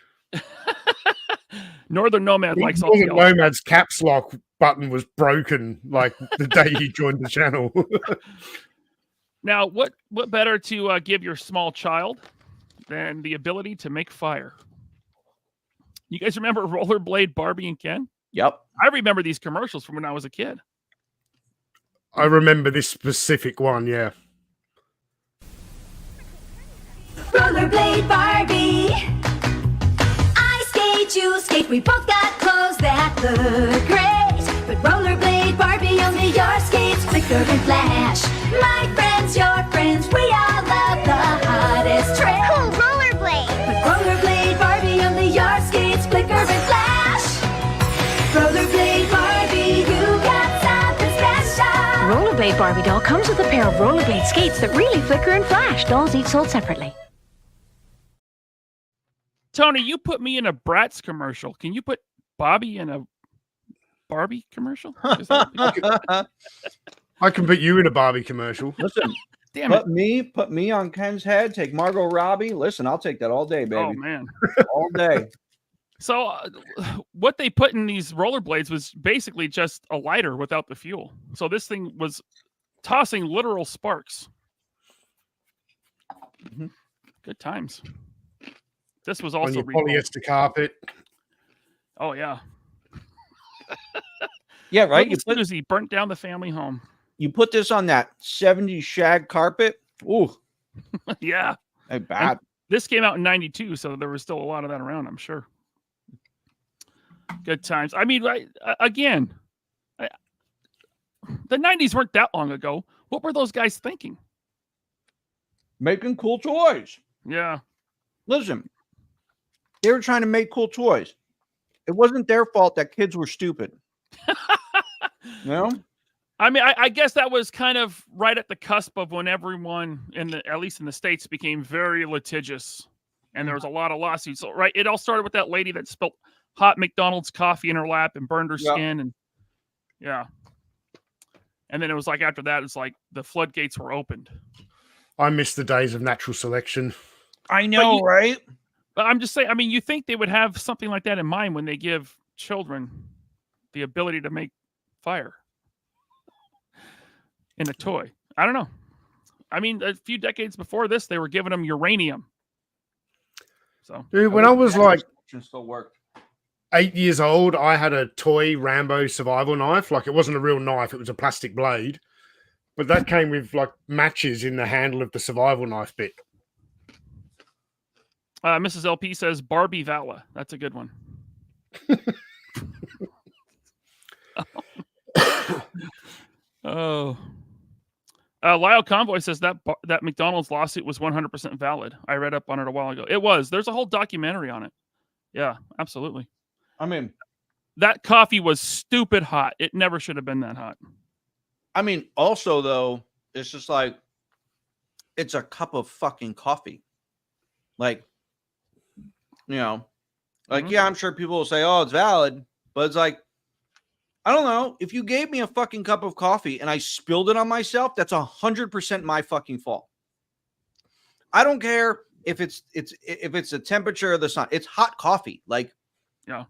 Northern Nomad likes all Northern Nomad's caps lock button was broken like the day he joined the channel. Now, what better to give your small child than the ability to make fire? You guys remember Rollerblade Barbie and Ken? Yep. I remember these commercials from when I was a kid. I remember this specific one, yeah. Rollerblade Barbie. I skate, you skate, we both got clothes that look great. But Rollerblade Barbie, only your skates flicker and flash. My friends, your friends, we all love the hottest trend. Cool rollerblade. But Rollerblade Barbie, only your skates flicker and flash. Rollerblade Barbie, you got something special. Rollerblade Barbie doll comes with a pair of rollerblade skates that really flicker and flash. Dolls each sold separately. Tony, you put me in a Bratz commercial. Can you put Bobby in a Barbie commercial? I can put you in a Barbie commercial. Listen, damn put me on Ken's head. Take Margot Robbie. Listen, I'll take that all day, baby. Oh man, all day. So, what they put in these rollerblades was basically just a lighter without the fuel. So this thing was tossing literal sparks. Mm-hmm. Good times. This was also on your polyester carpet. Oh yeah. Yeah, right. He burnt down the family home. You put this on that 70s shag carpet. Ooh. Yeah. Hey, bad. And this came out in 92, so there was still a lot of that around, I'm sure. Good times. I mean, the 90s weren't that long ago. What were those guys thinking? Making cool toys. Yeah. Listen, they were trying to make cool toys. It wasn't their fault that kids were stupid. You know? I mean, I guess that was kind of right at the cusp of when everyone at least in the States, became very litigious, and there was a lot of lawsuits. So, right, it all started with that lady that spilled hot McDonald's coffee in her lap and burned her skin, and yeah. And then it was like after that, it's like the floodgates were opened. I miss the days of natural selection. I know, right? But I'm just saying, I mean, you think they would have something like that in mind when they give children the ability to make fire in a toy. I don't know. I mean, a few decades before this, they were giving them uranium. So, dude, when I was like still worked. 8 years old, I had a toy Rambo survival knife. Like, it wasn't a real knife; it was a plastic blade. But that came with like matches in the handle of the survival knife bit. Mrs. LP says Barbie Vala. That's a good one. Oh. Lyle Convoy says that McDonald's lawsuit was 100% valid. I read up on it a while ago. It was. There's a whole documentary on it. Yeah, absolutely. I mean, that coffee was stupid hot. It never should have been that hot. I mean, also though, it's just like it's a cup of fucking coffee. Like, you know, like, yeah, I'm sure people will say, oh, it's valid, but it's like, I don't know. If you gave me a fucking cup of coffee and I spilled it on myself, that's 100% my fucking fault. I don't care if it's the temperature of the sun. It's hot coffee. Like, yeah,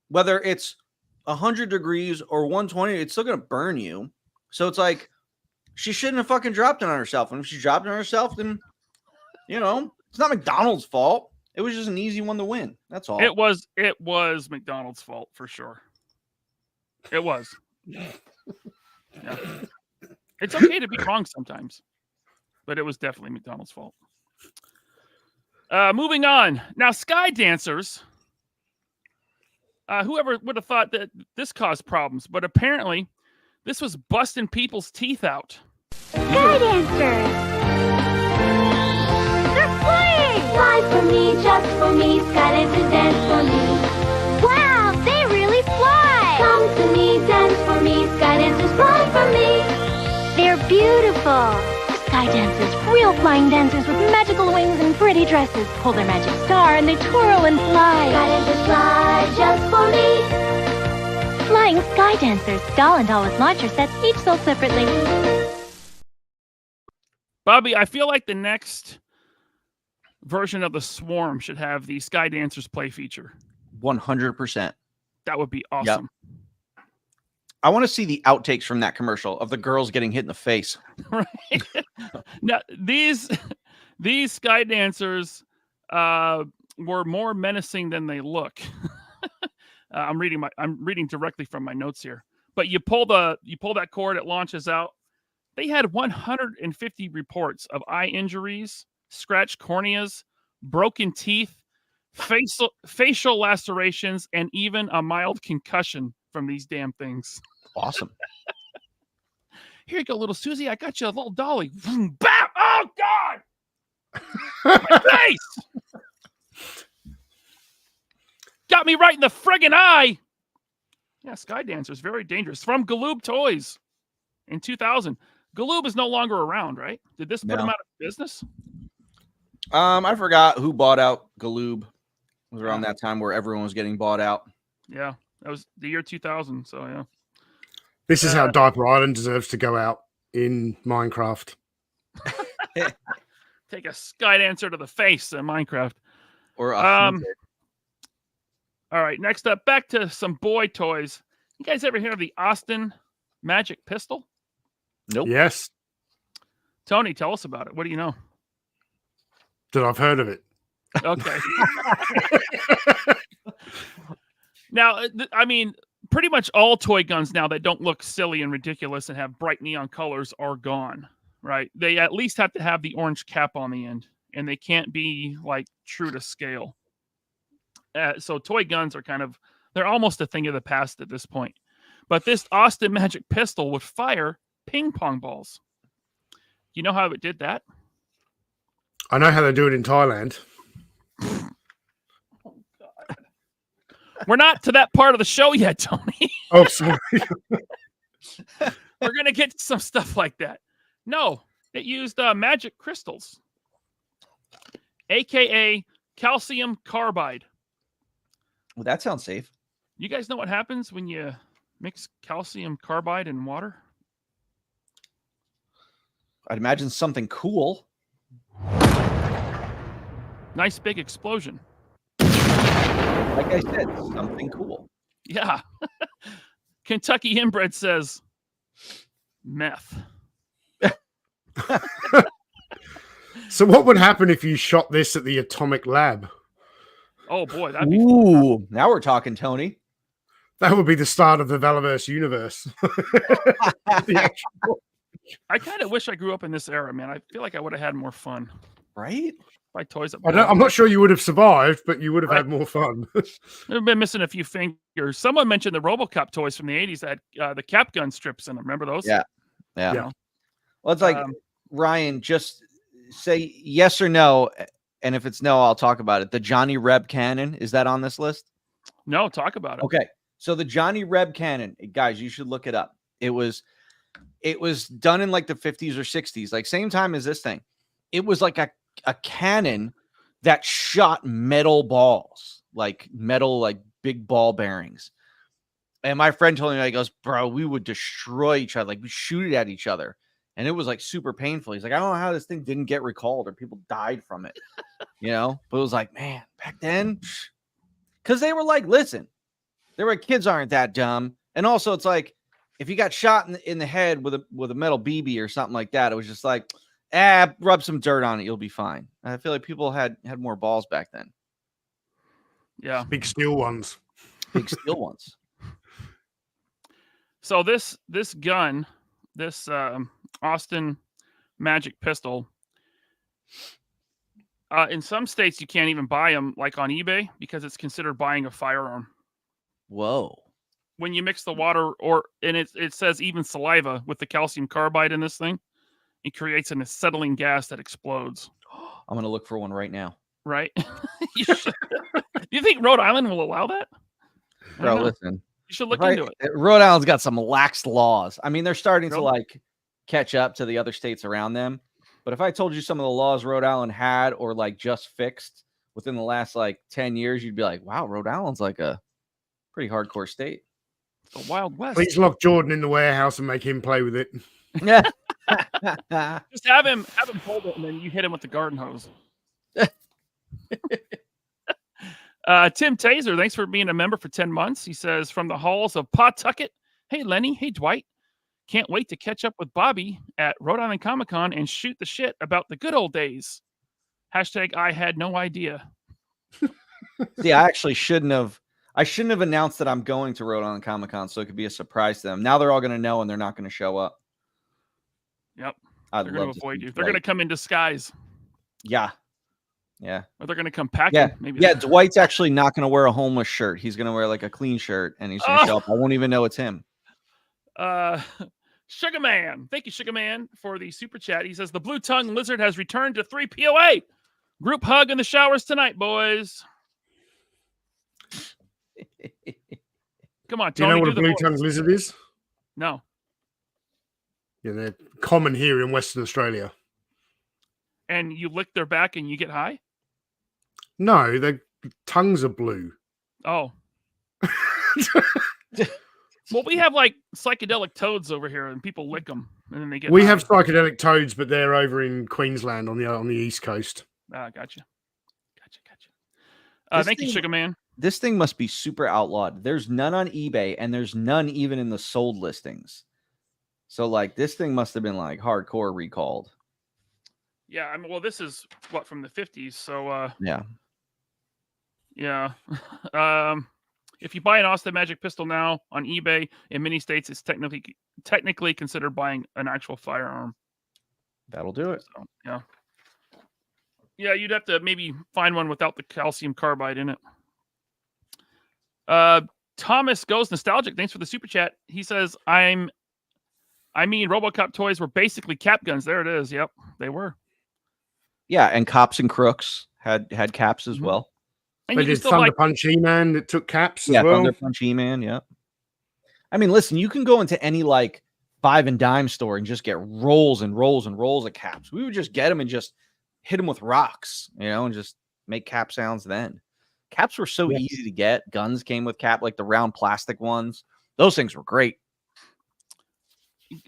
whether it's 100 degrees or 120, it's still gonna burn you. So it's like she shouldn't have fucking dropped it on herself. And if she dropped it on herself, then you know it's not McDonald's fault. It was just an easy one to win. That's all. It was McDonald's fault for sure. It was. Yeah. It's okay to be wrong sometimes, but it was definitely McDonald's fault. Moving on. Now, sky dancers. Whoever would have thought that this caused problems, but apparently this was busting people's teeth out. Sky dancers! They're flying! Fly for me, just for me, sky dancers dance for me. Wow, they really fly! Come to me, dance for me, sky dancers fly for me. They're beautiful. Sky dancers, real flying dancers with magical wings and pretty dresses, pull their magic star and they twirl and fly. Sky dancers fly just for me. Flying sky dancers, doll and doll with launcher sets, each sold separately. Bobby, I feel like the next version of the Swarm should have the Sky Dancers play feature. 100%. That would be awesome. Yep. I want to see the outtakes from that commercial of the girls getting hit in the face. Right. Now, these Sky Dancers were more menacing than they look. I'm reading directly from my notes here. But you pull that cord, it launches out. They had 150 reports of eye injuries, scratched corneas, broken teeth, facial lacerations, and even a mild concussion from these damn things. Awesome. Here you go, little Susie. I got you a little dolly. Boom, bam! Oh, God! My face! Got me right in the friggin' eye! Yeah, Sky Dancers, very dangerous. From Galoob Toys in 2000. Galoob is no longer around, right? Did this put him out of business? I forgot who bought out Galoob. It was around that time where everyone was getting bought out. Yeah, that was the year 2000. So yeah, this is how Diaper Island deserves to go out in Minecraft. Take a Sky Dancer to the face in Minecraft. Or all right, next up, back to some boy toys. You guys ever hear of the Austin Magic Pistol? Nope. Yes. Tony, tell us about it. What do you know? That I've heard of it. Okay. Now, I mean, pretty much all toy guns now that don't look silly and ridiculous and have bright neon colors are gone, right? They at least have to have the orange cap on the end, and they can't be like true to scale. So toy guns are they're almost a thing of the past at this point. But this Austin Magic Pistol would fire ping pong balls. You know how it did that? I know how they do it in Thailand. Oh, God. We're not to that part of the show yet, Tony. Oh, sorry. We're going to get to some stuff like that. No, it used magic crystals, a.k.a. calcium carbide. Well, that sounds safe. You guys know what happens when you mix calcium carbide and water? I'd imagine something cool. Nice big explosion. Like I said, something cool. Yeah. Kentucky Inbred says meth. So what would happen if you shot this at the atomic lab? Oh boy, that'd be fun. Now we're talking, Tony. That would be the start of the Velaverse universe. I kind of wish I grew up in this era, man. I feel like I would have had more fun. Right? By toys. I'm not sure you would have survived, but you would have had more fun. I've been missing a few fingers. Someone mentioned the RoboCop toys from the 80s that had the cap gun strips in them. Remember those? Yeah. Well, it's like, Ryan, just say yes or no. And if it's no, I'll talk about it. The Johnny Reb cannon, is that on this list? No, talk about it. Okay. So the Johnny Reb cannon, guys, you should look it up. It was done in like the 50s or 60s, like same time as this thing. It was like a cannon that shot metal balls, like big ball bearings. And my friend told me, he goes, bro, we would destroy each other. Like we shoot it at each other. And it was like super painful. He's like, I don't know how this thing didn't get recalled or people died from it, but it was like, man, back then, because they were like, listen, they were kids aren't that dumb. And also it's like, if you got shot in the head with a metal BB or something like that, it was just like, rub some dirt on it, you'll be fine. I feel like people had more balls back then. Yeah. Big steel ones. Big steel ones. So this gun, this Austin Magic Pistol. In some states, you can't even buy them, like on eBay, because it's considered buying a firearm. Whoa. When you mix the water, and it says even saliva with the calcium carbide in this thing, it creates an acetylene gas that explodes. I'm going to look for one right now. Right? You should. Do you think Rhode Island will allow that? Bro, listen. You should look into it. Rhode Island's got some lax laws. I mean, they're starting to like catch up to the other states around them. But if I told you some of the laws Rhode Island had or like just fixed within the last like 10 years, you'd be like, wow, Rhode Island's like a pretty hardcore state. It's the Wild West. Please lock Jordan in the warehouse and make him play with it. Yeah. Just have him hold it and then you hit him with the garden hose. Tim Taser, thanks for being a member for 10 months. He says, from the halls of Pawtucket, hey, Lenny. Hey, Dwight. Can't wait to catch up with Bobby at Rhode Island Comic-Con and shoot the shit about the good old days. Hashtag I had no idea. See, I actually shouldn't have announced that I'm going to Rhode Island Comic-Con so it could be a surprise to them. Now they're all going to know and they're not going to show up. Yep. They're going to avoid you. They're going to come in disguise. Yeah. Yeah. Or they're going to come packing. Yeah. Maybe. Yeah. Dwight's actually not going to wear a homeless shirt. He's going to wear like a clean shirt and he's going to show up. I won't even know it's him. Sugar Man. Thank you, Sugar Man, for the super chat. He says the blue tongue lizard has returned to 3 POA. Group hug in the showers tonight, boys. Come on, Tony. Do you know what a blue tongue lizard is? No. Yeah, they're common here in Western Australia. And you lick their back and you get high? No, their tongues are blue. Oh. Well, we have like psychedelic toads over here, and people lick them, and then they get. We high. have psychedelic toads, but they're over in Queensland on the east coast. Gotcha. Thank you, Sugar Man. This thing must be super outlawed. There's none on eBay, and there's none even in the sold listings. So, like, this thing must have been like hardcore recalled. Yeah, I mean, well, this is what from the 50s, so yeah. If you buy an Austin Magic pistol now on eBay in many states, it's technically considered buying an actual firearm. That'll do it. So, yeah, you'd have to maybe find one without the calcium carbide in it. Thomas Goes Nostalgic, thanks for the super chat. He says, I mean, RoboCop toys were basically cap guns. There it is. Yep, they were. Yeah, and Cops and Crooks had caps as well. And they did Thunder Punch E-Man that took caps as well. Thunder Punch E-Man, yeah. I mean, listen, you can go into any like 5 and dime store and just get rolls and rolls and rolls of caps. We would just get them and just hit them with rocks, and just make cap sounds then. Caps were so easy to get. Guns came with cap, like the round plastic ones. Those things were great.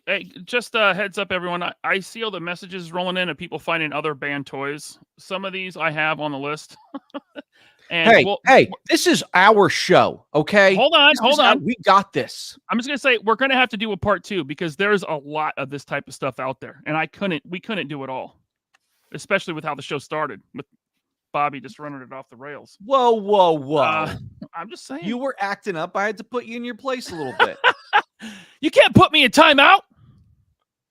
Hey, just heads up, everyone. I see all the messages rolling in of people finding other band toys. Some of these I have on the list. And hey, this is our show, okay? Hold on. We got this. I'm just gonna say we're gonna have to do a part 2 because there's a lot of this type of stuff out there, and we couldn't do it all, especially with how the show started with Bobby just running it off the rails. Whoa! I'm just saying. You were acting up. I had to put you in your place a little bit. You can't put me in timeout.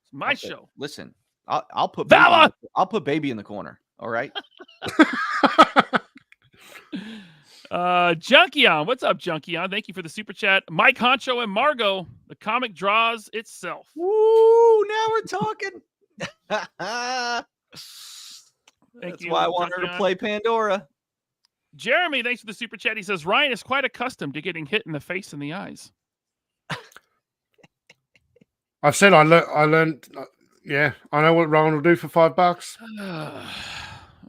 It's my show. Listen, I'll put Vala! I'll put baby in the corner. All right. Junkion, what's up, Junkion? Thank you for the super chat. Mike Honcho and Margot, the comic draws itself. Woo! Now we're talking. That's why I want her to play Pandora. Jeremy, thanks for the super chat. He says Ryan is quite accustomed to getting hit in the face and the eyes. I've said I learned. Yeah, I know what Ryan will do for $5.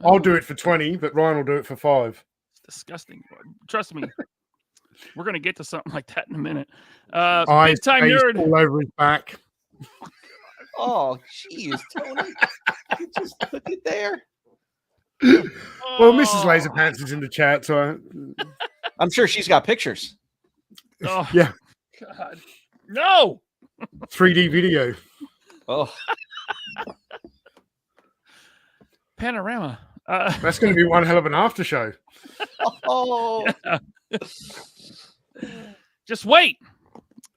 I'll do it for 20, but Ryan will do it for 5. It's disgusting. Trust me. We're gonna get to something like that in a minute. Big time nerd all over his back. Oh, jeez, Tony, you just took it there. Well, Mrs. Laserpants is in the chat, so I'm sure she's got pictures. Oh, yeah. God, no. 3D video. Oh. Panorama. That's going to be one hell of an after show. Oh. Yeah. Just wait.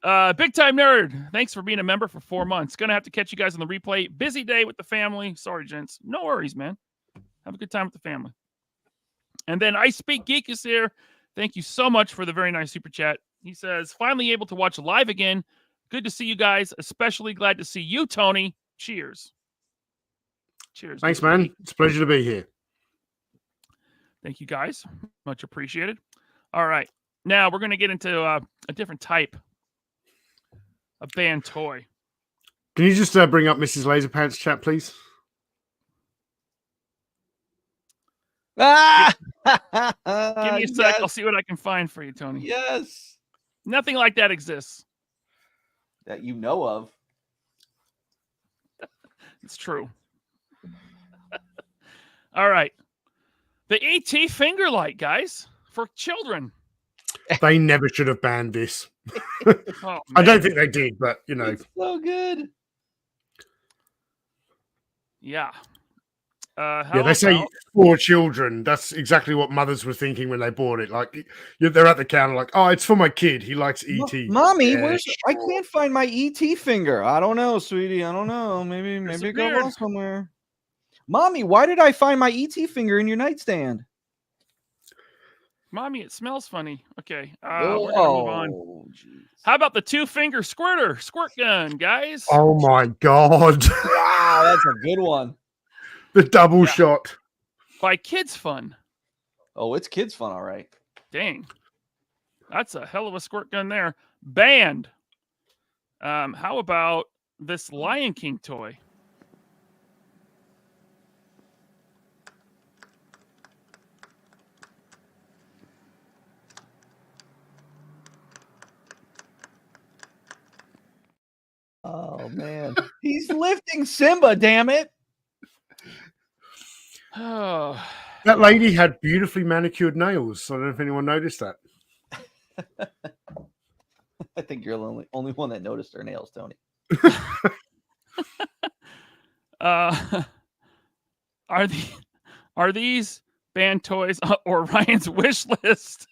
Big time nerd. Thanks for being a member for 4 months. Gonna have to catch you guys on the replay. Busy day with the family. Sorry, gents. No worries, man. Have a good time with the family. And then I Speak Geek is here. Thank you so much for the very nice super chat. He says, finally able to watch live again. Good to see you guys. Especially glad to see you, Tony. Cheers. Cheers. Thanks, man. It's a pleasure to be here. Thank you, guys. Much appreciated. All right. Now we're going to get into a different type of band toy. Can you just bring up Mrs. Laserpants chat, please? Ah! Give me a sec. I'll see what I can find for you, Tony. Yes. Nothing like that exists. That you know of. It's true. All right. The ET finger light, guys, for children. They never should have banned this. Oh, I don't think they did, but you know. It's so good. Yeah. Yeah, they say for children. That's exactly what mothers were thinking when they bought it. Like, they're at the counter, like, "Oh, it's for my kid. He likes ET." Mommy, where's? I can't find my ET finger. I don't know, sweetie. I don't know. Maybe it got lost somewhere. Mommy, why did I find my ET finger in your nightstand? Mommy, it smells funny. Okay, we're gonna move on. Geez. How about the 2-finger squirt gun, guys? Oh my god! Wow, that's a good one. The double shot by Kids Fun. Oh, it's Kids Fun, all right. Dang, that's a hell of a squirt gun there. Banned. How about this Lion King toy? Oh man, he's lifting Simba. Damn it! Oh, that lady had beautifully manicured nails. I don't know if anyone noticed that. I think you're the only one that noticed her nails, Tony. Are these band toys or Ryan's wish list?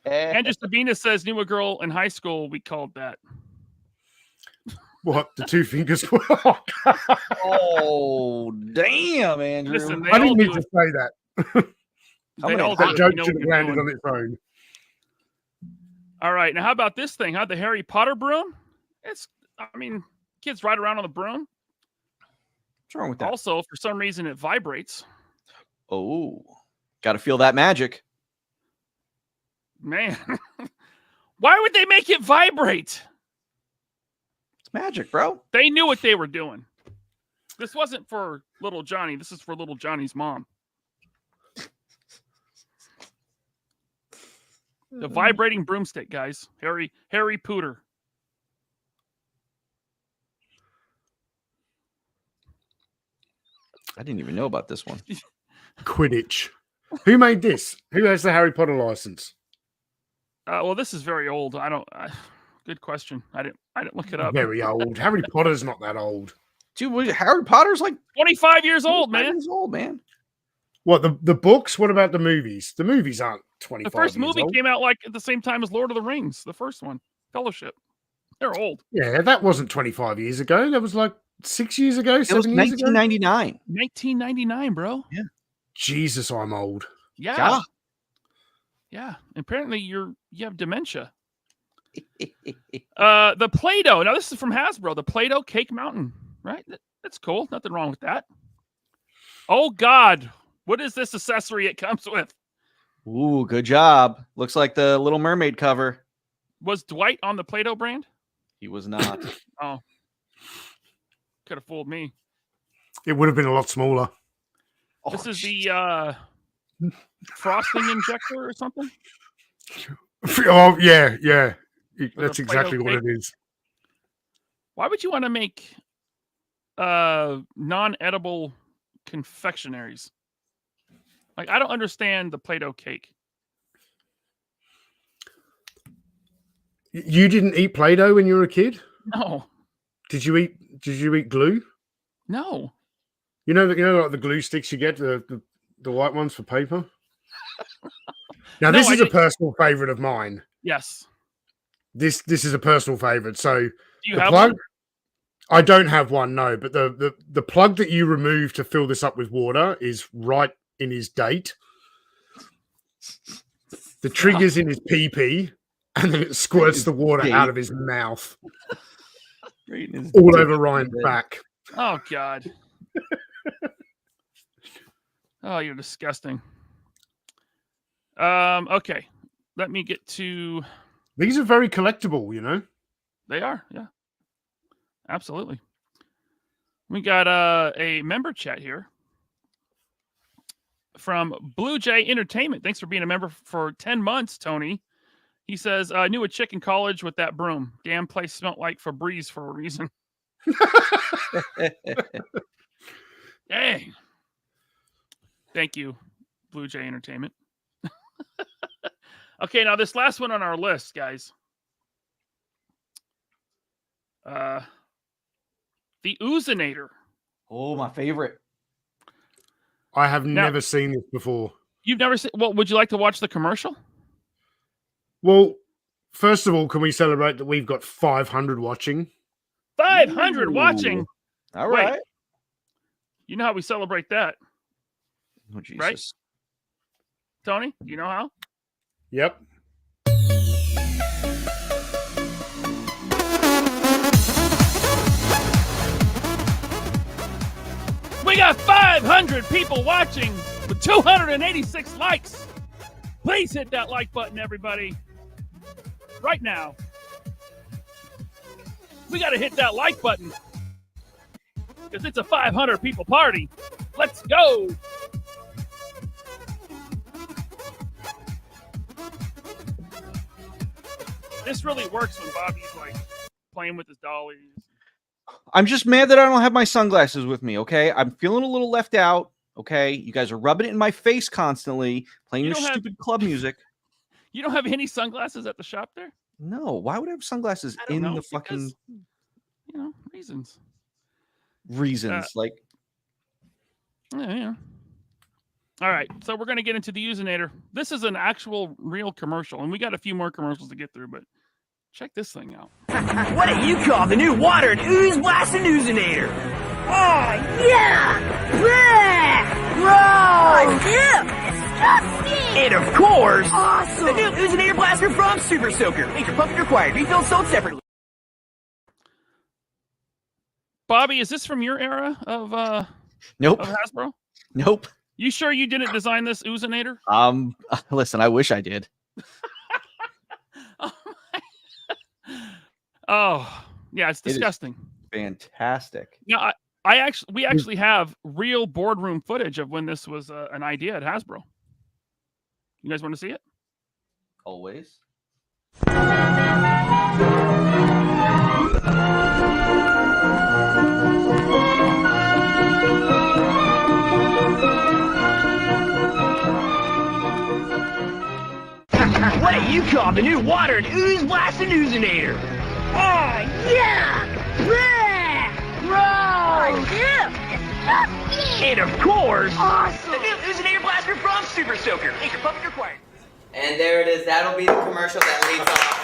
Andrew Sabina says, knew a girl in high school. We called that. What, the 2 fingers? Oh, damn, Andrew. Listen, I didn't mean to say that. That joke should have landed on its own. All right. Now, how about this thing? Huh? The Harry Potter broom? Kids ride around on the broom. What's wrong with that? Also, for some reason, it vibrates. Oh, got to feel that magic. Man, why would they make it vibrate? It's magic, bro. They knew what they were doing. This wasn't for little Johnny. This is for little Johnny's mom. The vibrating broomstick, guys. Harry Pooter. I didn't even know about this one. Quidditch. Who made this? Who has the Harry Potter license? Well, this is very old. Good question. I didn't look it up. Very old. Harry Potter's not that old. Dude, Harry Potter's like 25 years old, man. Years old, man. What, the books? What about the movies? The movies aren't 25 The first years movie old. came out like at the same time as Lord of the Rings, the first one, Fellowship. They're old. Yeah, that wasn't 25 years ago. That was like 6 years ago, 7 years 1999. ago? 1999, bro. Yeah. Jesus, I'm old. Yeah. Yeah. Apparently you have dementia. The Play-Doh. Now this is from Hasbro. The Play-Doh Cake Mountain. Right? That's cool. Nothing wrong with that. Oh God. What is this accessory it comes with? Ooh, good job. Looks like the Little Mermaid cover. Was Dwight on the Play-Doh brand? He was not. Oh. Could have fooled me. It would have been a lot smaller. This is the frosting injector or something? Oh, yeah. That's exactly what it is. Why would you want to make non-edible confectionaries? Like, I don't understand the Play-Doh cake. You didn't eat Play-Doh when you were a kid? No. Did you eat glue? No. You know like the glue sticks you get, the white ones for paper? Now, this is a personal favorite of mine. Yes. This is a personal favorite. So Do you the have plug. one? I don't have one, no. But the plug that you remove to fill this up with water is right in his date. The trigger's in his pee, and then it squirts the water out of his mouth. All over Ryan's back. Oh, God. Oh, you're disgusting. Okay. Let me get to... These are very collectible, you know? They are, yeah. Absolutely. We got a member chat here from Blue Jay Entertainment. Thanks for being a member for 10 months, Tony. He says, I knew a chick in college with that broom. Damn place smelled like Febreze for a reason. Dang. Thank you, Blue Jay Entertainment. Okay, now this last one on our list, guys. The Oozinator. Oh, my favorite. I have never seen this before. You've never seen... Well, would you like to watch the commercial? Well, first of all, can we celebrate that we've got 500 watching? 500 watching? All right. Wait. You know how we celebrate that? Oh, Jesus. Right? Tony, you know how? Yep. We got 500 people watching with 286 likes. Please hit that like button, everybody. Right now. We got to hit that like button because it's a 500 people party. Let's go. This really works when Bobby's like playing with his dollies. I'm just mad that I don't have my sunglasses with me, okay? I'm feeling a little left out, okay? You guys are rubbing it in my face constantly, playing your stupid club music. You don't have any sunglasses at the shop there? No, why would I have sunglasses in the fucking... You know, reasons. Like... Yeah. All right, so we're going to get into the Oozinator. This is an actual real commercial, and we got a few more commercials to get through, but check this thing out. What do you call the new water and ooze blasting Oozinator? Oh, yeah! Blah! Gross! Ew! Disgusting! And of course, awesome! The new Oozinator Blaster from Super Soaker. Major pumping required. Refill sold separately. Bobby, is this from your era of Nope. Of Hasbro? Nope. You sure you didn't design this Oozinator? Listen, I wish I did. Oh, yeah, it's disgusting. Fantastic. Yeah, we actually have real boardroom footage of when this was an idea at Hasbro. You guys want to see it? Always. What do you call the new water and ooze blasting Oozinator? Oh, yeah! Gross! Ew! And of course, awesome! The new Oozinator Blaster from Super Soaker. Major pumping required. And there it is. That'll be the commercial that leads off.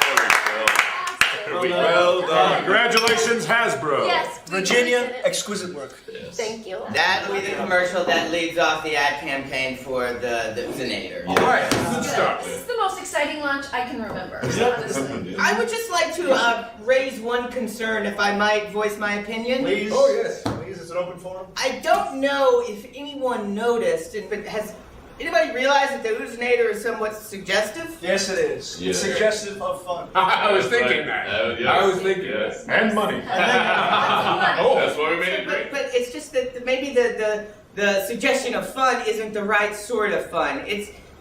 Well done. Congratulations, Hasbro. Yes. Virginia, exquisite work. Yes. Thank you. That'll be the commercial that leads off the ad campaign for the Oozinator. All right, good stuff. This is the most exciting launch I can remember. Honestly. I would just like to raise one concern, if I might voice my opinion. Please. Oh, yes. Please, it's an open forum. I don't know if anyone noticed, but has anybody realized that the Oozinator is somewhat suggestive? Yes, it is. Yeah. It's suggestive of fun. I was thinking that. Yes. I was thinking yes. that. And money. Oh, that's why we made it great. But it's just that maybe the suggestion of fun isn't the right sort of fun.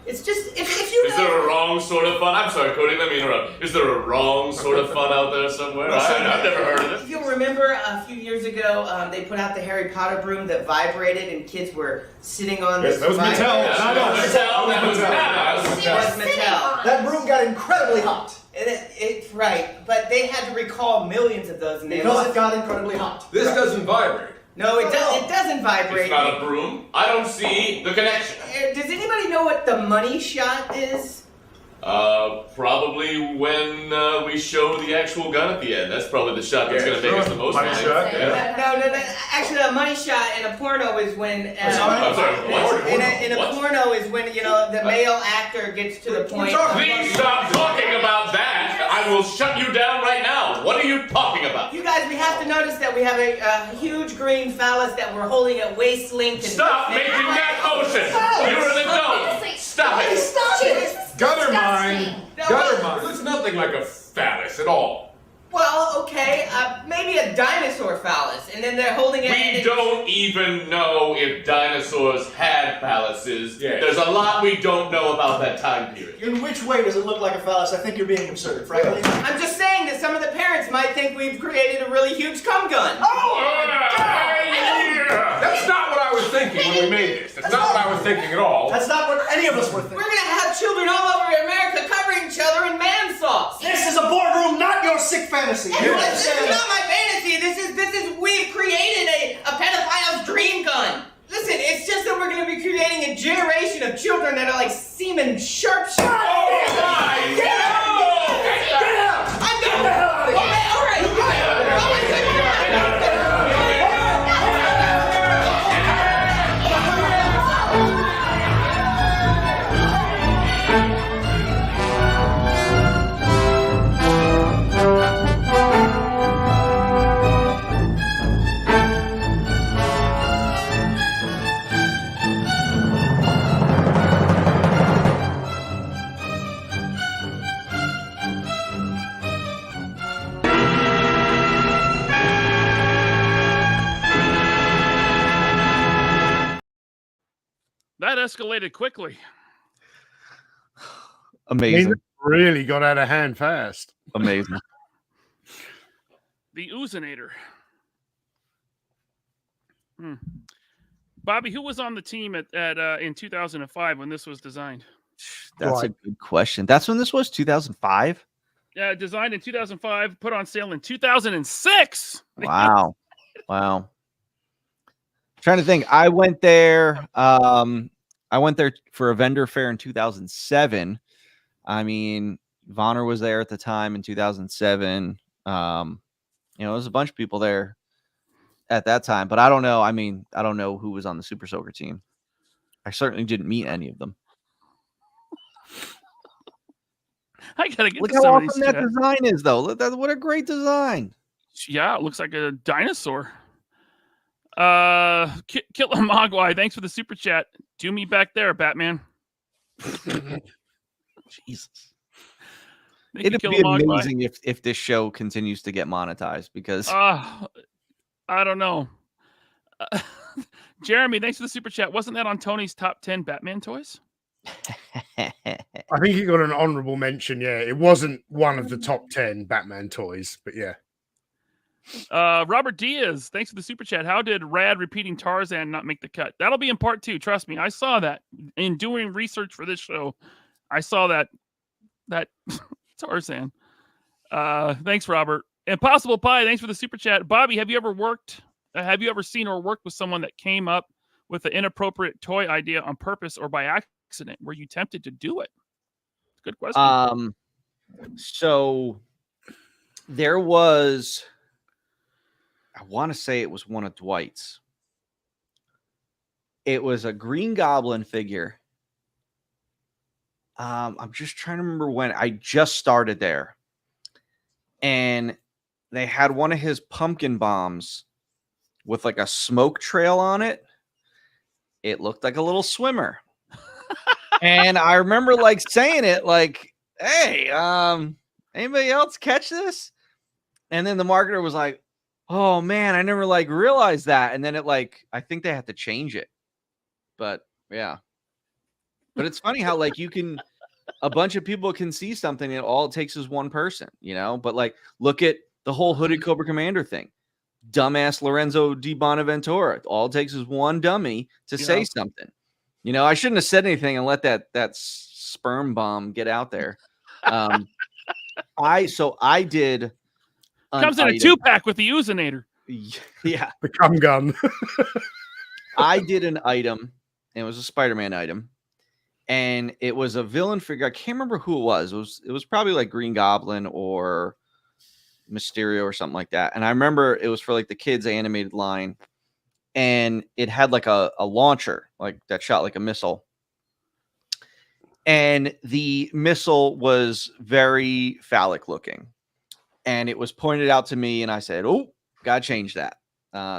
It's just if you know. Is there a wrong sort of fun? I'm sorry, Cody, let me interrupt. Is there a wrong sort of fun out there somewhere? I've never heard of it. If you'll remember, a few years ago, they put out the Harry Potter broom that vibrated, and kids were sitting on this. That was Mattel. That was Mattel. That broom got incredibly hot. Right, but they had to recall millions of those, and Because it got incredibly hot. This doesn't vibrate. No, it doesn't vibrate. It's not a broom. I don't see the connection. Does anybody know what the money shot is? Probably when we show the actual gun at the end. That's probably the shot that's going to make us the most money. Yeah. No. Actually, a money shot in a porno is when. In a porno is when the male actor gets to the point. Please stop talking about that. I will shut you down right now. What are you talking about? You guys, we have to notice that we have a huge green phallus that we're holding at waist length. Stop making that motion. You're an adult. Stop it. Stop it. Gutter mine. Gutter mine. It looks nothing like a phallus at all. Well, okay, maybe a dinosaur phallus, and then they're holding it. We don't even know if dinosaurs had phalluses. Yes. There's a lot we don't know about that time period. In which way does it look like a phallus? I think you're being absurd, frankly. I'm just saying that some of the parents might think we've created a really huge cum gun. That's not what I was thinking when we made this. That's not what I was thinking at all. That's not what any of us were thinking. We're gonna have children all over America covering each other in man sauce. This is a boardroom, not your sick fantasy. This is not my fantasy. This is we've created a pedophile's dream gun. Listen, it's just that we're gonna be creating a generation of children that are like semen sharpshooters. Oh my Get out! Get out! I'm gonna. Get the hell out of here! Okay, all right. Oh my goodness! That escalated quickly. Amazing. Really got out of hand fast. Amazing. The Oozinator. Bobby, who was on the team at in 2005 when this was designed? That's a good question. That's when this was 2005? Yeah, designed in 2005, put on sale in 2006. Wow. Wow. Trying to think. I went there for a vendor fair in 2007. I mean, Vonner was there at the time in 2007. There's a bunch of people there at that time, but I don't know. I mean, I don't know who was on the Super Soaker team. I certainly didn't meet any of them. I gotta get Look to how some of awesome these that design is, though. What a great design. Yeah, it looks like a dinosaur. Killer Mogwai, thanks for the super chat. Do me back there, Batman. Jesus. It'd be amazing if this show continues to get monetized because I don't know. Jeremy, thanks for the super chat. Wasn't that on Tony's top 10 Batman toys? I think he got an honorable mention. Yeah, it wasn't one of the top 10 Batman toys, but yeah. Robert Diaz, thanks for the super chat. How did Rad repeating Tarzan not make the cut? That'll be in part 2. Trust me, I saw that in doing research for this show. I saw that Tarzan. Thanks, Robert. Impossible Pie, thanks for the super chat. Bobby, have you ever seen or worked with someone that came up with an inappropriate toy idea on purpose or by accident? Were you tempted to do it? Good question. So there was, I want to say it was one of Dwight's. It was a Green Goblin figure. I'm just trying to remember when I just started there. And they had one of his pumpkin bombs with like a smoke trail on it. It looked like a little swimmer. And I remember like saying it like, hey, anybody else catch this? And then the marketer was like, oh man, I never like realized that. And then I think they had to change it. But yeah. But it's funny how like a bunch of people can see something and all it takes is one person, but like, look at the whole Hooded Cobra Commander thing. Dumbass Lorenzo Di Bonaventura. All it takes is one dummy to say something. I shouldn't have said anything and let that sperm bomb get out there. I did. Comes in a 2-pack with the Oozinator. Yeah. The cum gun. I did an item. And it was a Spider-Man item. and it was a villain figure. I can't remember who it was. It was probably like Green Goblin or Mysterio or something like that. And I remember it was for like the kids animated line, and it had like a launcher like that shot like a missile. And the missile was very phallic looking. And it was pointed out to me, and I said, "Oh, gotta change that."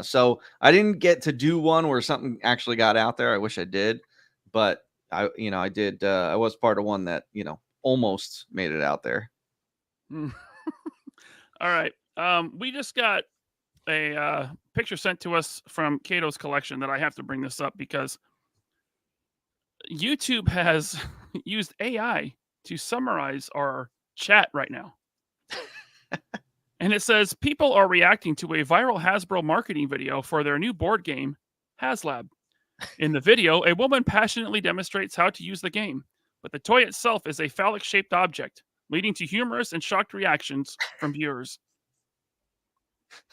So I didn't get to do one where something actually got out there. I wish I did, but I did. I was part of one that almost made it out there. All right. We just got a picture sent to us from Cato's collection that I have to bring this up because YouTube has used AI to summarize our chat right now. And it says, people are reacting to a viral Hasbro marketing video for their new board game, HasLab. In the video, a woman passionately demonstrates how to use the game, but the toy itself is a phallic-shaped object, leading to humorous and shocked reactions from viewers.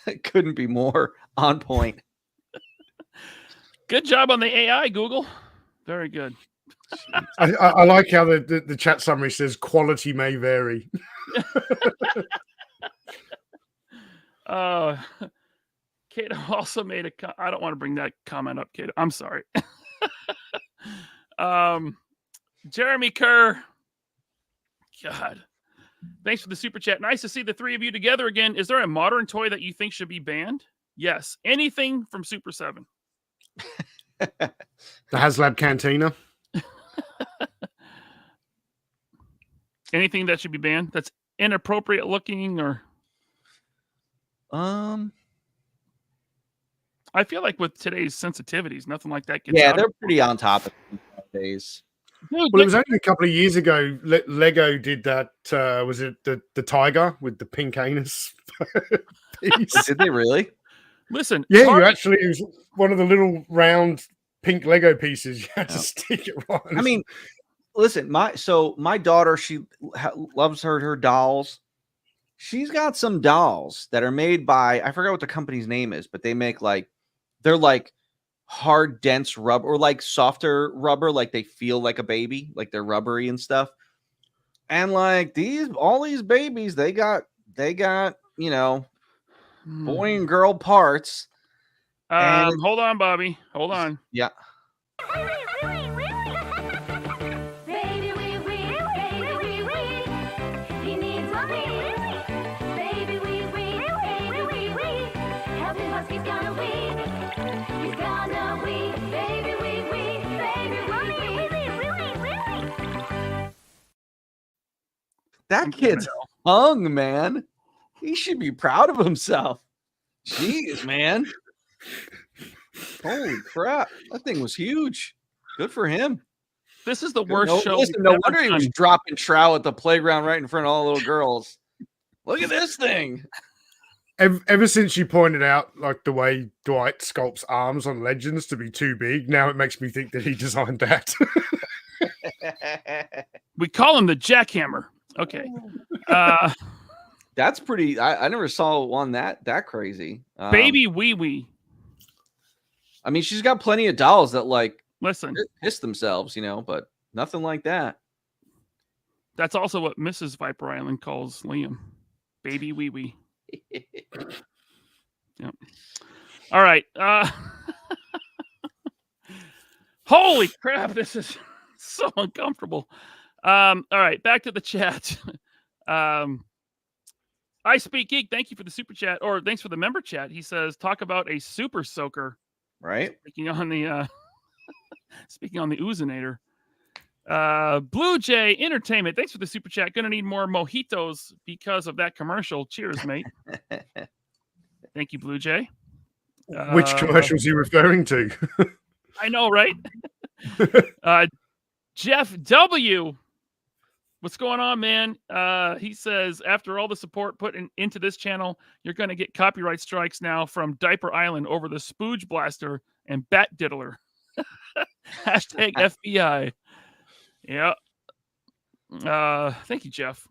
It couldn't be more on point. Good job on the AI, Google. Very good. I like how the chat summary says quality may vary. Cato also made I don't want to bring that comment up, Cato. I'm sorry. Jeremy Kerr. God. Thanks for the super chat. Nice to see the three of you together again. Is there a modern toy that you think should be banned? Yes. Anything from Super 7. The HasLab Cantina. Anything that should be banned that's inappropriate looking or I feel like with today's sensitivities, nothing like that gets out. They're pretty on top of it nowadays. Well, it was only a couple of years ago. Lego did that. Was it the tiger with the pink anus piece? Did they really? Listen, yeah, you actually it was one of the little round pink Lego pieces. You had to stick it on. I mean, listen, my daughter, she loves her dolls. She's got some dolls that are made by, I forgot what the company's name is, but they make they're like hard, dense rubber or like softer rubber, like they feel like a baby, like they're rubbery and stuff. And like all these babies, they got, boy and girl parts. Hold on, Bobby. Hold on. Yeah. That kid's hung, man. He should be proud of himself. Jeez, man. Holy crap. That thing was huge. Good for him. This is the worst show. Listen, no wonder he was dropping trout at the playground right in front of all the little girls. Look at this thing. Ever since you pointed out like the way Dwight sculpts arms on Legends to be too big, now it makes me think that he designed that. We call him the jackhammer. Okay. That's pretty. I never saw one that crazy. Baby wee wee. I mean, she's got plenty of dolls that listen, piss themselves, but nothing like that. That's also what Mrs. Viper Island calls Liam. Baby wee wee. Yep. All right. Holy crap, this is so uncomfortable. All right, back to the chat. I Speak Geek, thank you for the super chat, or thanks for the member chat. He says, talk about a super soaker. Right. Speaking on the Oozinator. Blue Jay Entertainment, thanks for the super chat. Gonna need more mojitos because of that commercial. Cheers, mate. Thank you, Blue Jay. Which commercial is he referring to? I know, right? Jeff W. What's going on, man? He says, after all the support put into this channel, you're going to get copyright strikes now from Diaper Island over the Spooge Blaster and Bat Diddler. Hashtag FBI. Yeah. Thank you, Jeff.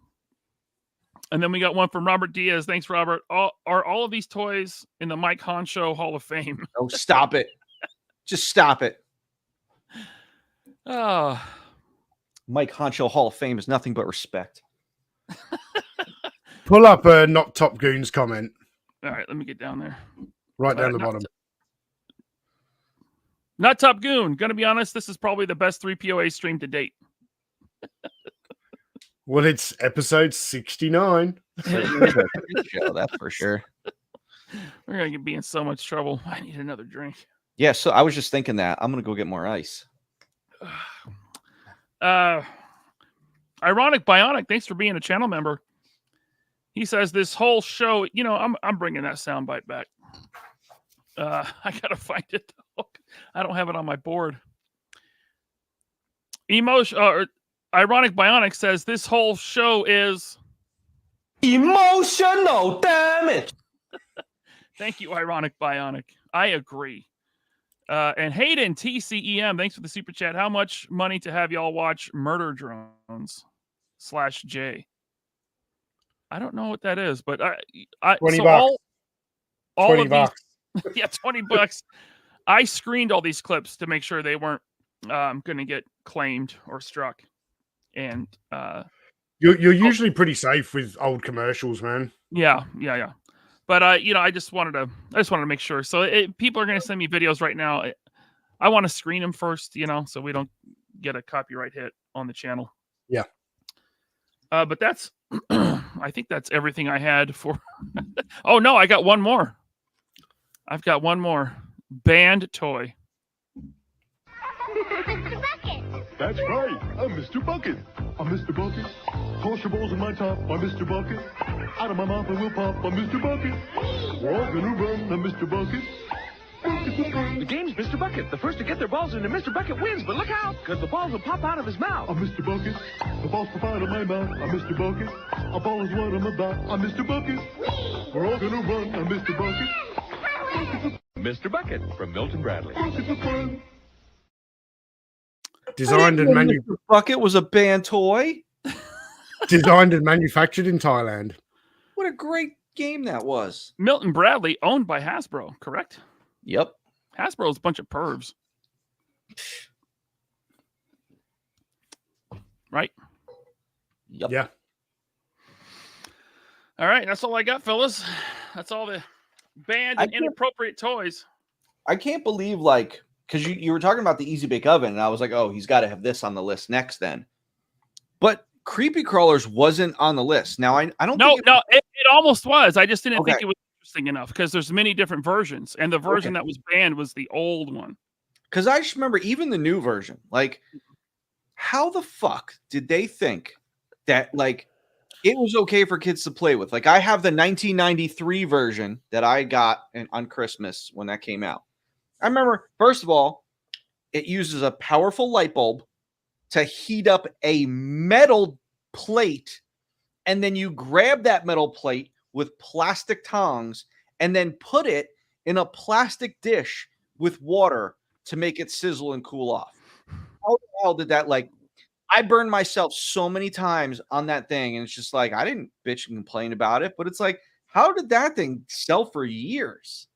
And then we got one from Robert Diaz. Thanks, Robert. Are all of these toys in the Mike Hahn Show Hall of Fame? Oh, stop it. Just stop it. Oh, Mike Honcho Hall of Fame is nothing but respect. Pull up a not Top Goons comment. All right, let me get down there. Right down the bottom. Not Top Goon. Gonna be honest, this is probably the best 3POA stream to date. Well, it's episode 69. Show, that's for sure. We're gonna be in so much trouble. I need another drink. Yeah, so I was just thinking that. I'm gonna go get more ice. Ironic Bionic, thanks for being a channel member. He says this whole show, you know, I'm bringing that soundbite back. I gotta find it though. I don't have it on my board. Ironic Bionic says this whole show is emotional damage. Thank you, Ironic Bionic. I agree. And Hayden TCEM, thanks for the super chat. How much money to have y'all watch Murder Drones /J? I don't know what that is, but I 20 so bucks. all 20 of bucks. these, yeah, $20. I screened all these clips to make sure they weren't going to get claimed or struck. And you're usually pretty safe with old commercials, man. Yeah. But you know, I just wanted to make sure. So people are going to send me videos right now. I want to screen them first, you know, so we don't get a copyright hit on the channel. Yeah. But that's, I think that's everything I had for. Oh no, I got one more. I've got one more band toy. That's right. I'm Mr. Bucket. I'm Mr. Bucket. Toss your balls in my top. I'm Mr. Bucket. Out of my mouth I will pop. I'm Mr. Bucket. We're all gonna run. I'm Mr. Bucket. The game's Mr. Bucket. The first to get their balls into Mr. Bucket wins, but look out, because the balls will pop out of his mouth. I'm Mr. Bucket. The balls pop out of my mouth. I'm Mr. Bucket. A ball is what I'm about. I'm Mr. Bucket. We're all gonna run. I'm Mr. Bucket. Mr. Bucket from Milton Bradley. Bucket for fun. Designed and Mr. Bucket was a band toy. Designed and manufactured in Thailand. What a great game that was. Milton Bradley, owned by Hasbro, correct? Yep. Hasbro's a bunch of pervs. Right? Yep. Yeah. All right, that's all I got, fellas. That's all the banned and inappropriate toys. I can't believe, like, because you were talking about the Easy Bake Oven, and I was like, oh, he's got to have this on the list next then. But Creepy Crawlers wasn't on the list. Now, I don't think it almost was. I just didn't think it was interesting enough because there's many different versions, and the version that was banned was the old one. Because I just remember even the new version, like, how the fuck did they think that, like, it was okay for kids to play with? Like, I have the 1993 version that I got on Christmas when that came out. I remember, first of all, it uses a powerful light bulb to heat up a metal plate, and then you grab that metal plate with plastic tongs and then put it in a plastic dish with water to make it sizzle and cool off. How the hell did that, like, I burned myself so many times on that thing, and it's just like, I didn't bitch and complain about it, but it's like, how did that thing sell for years?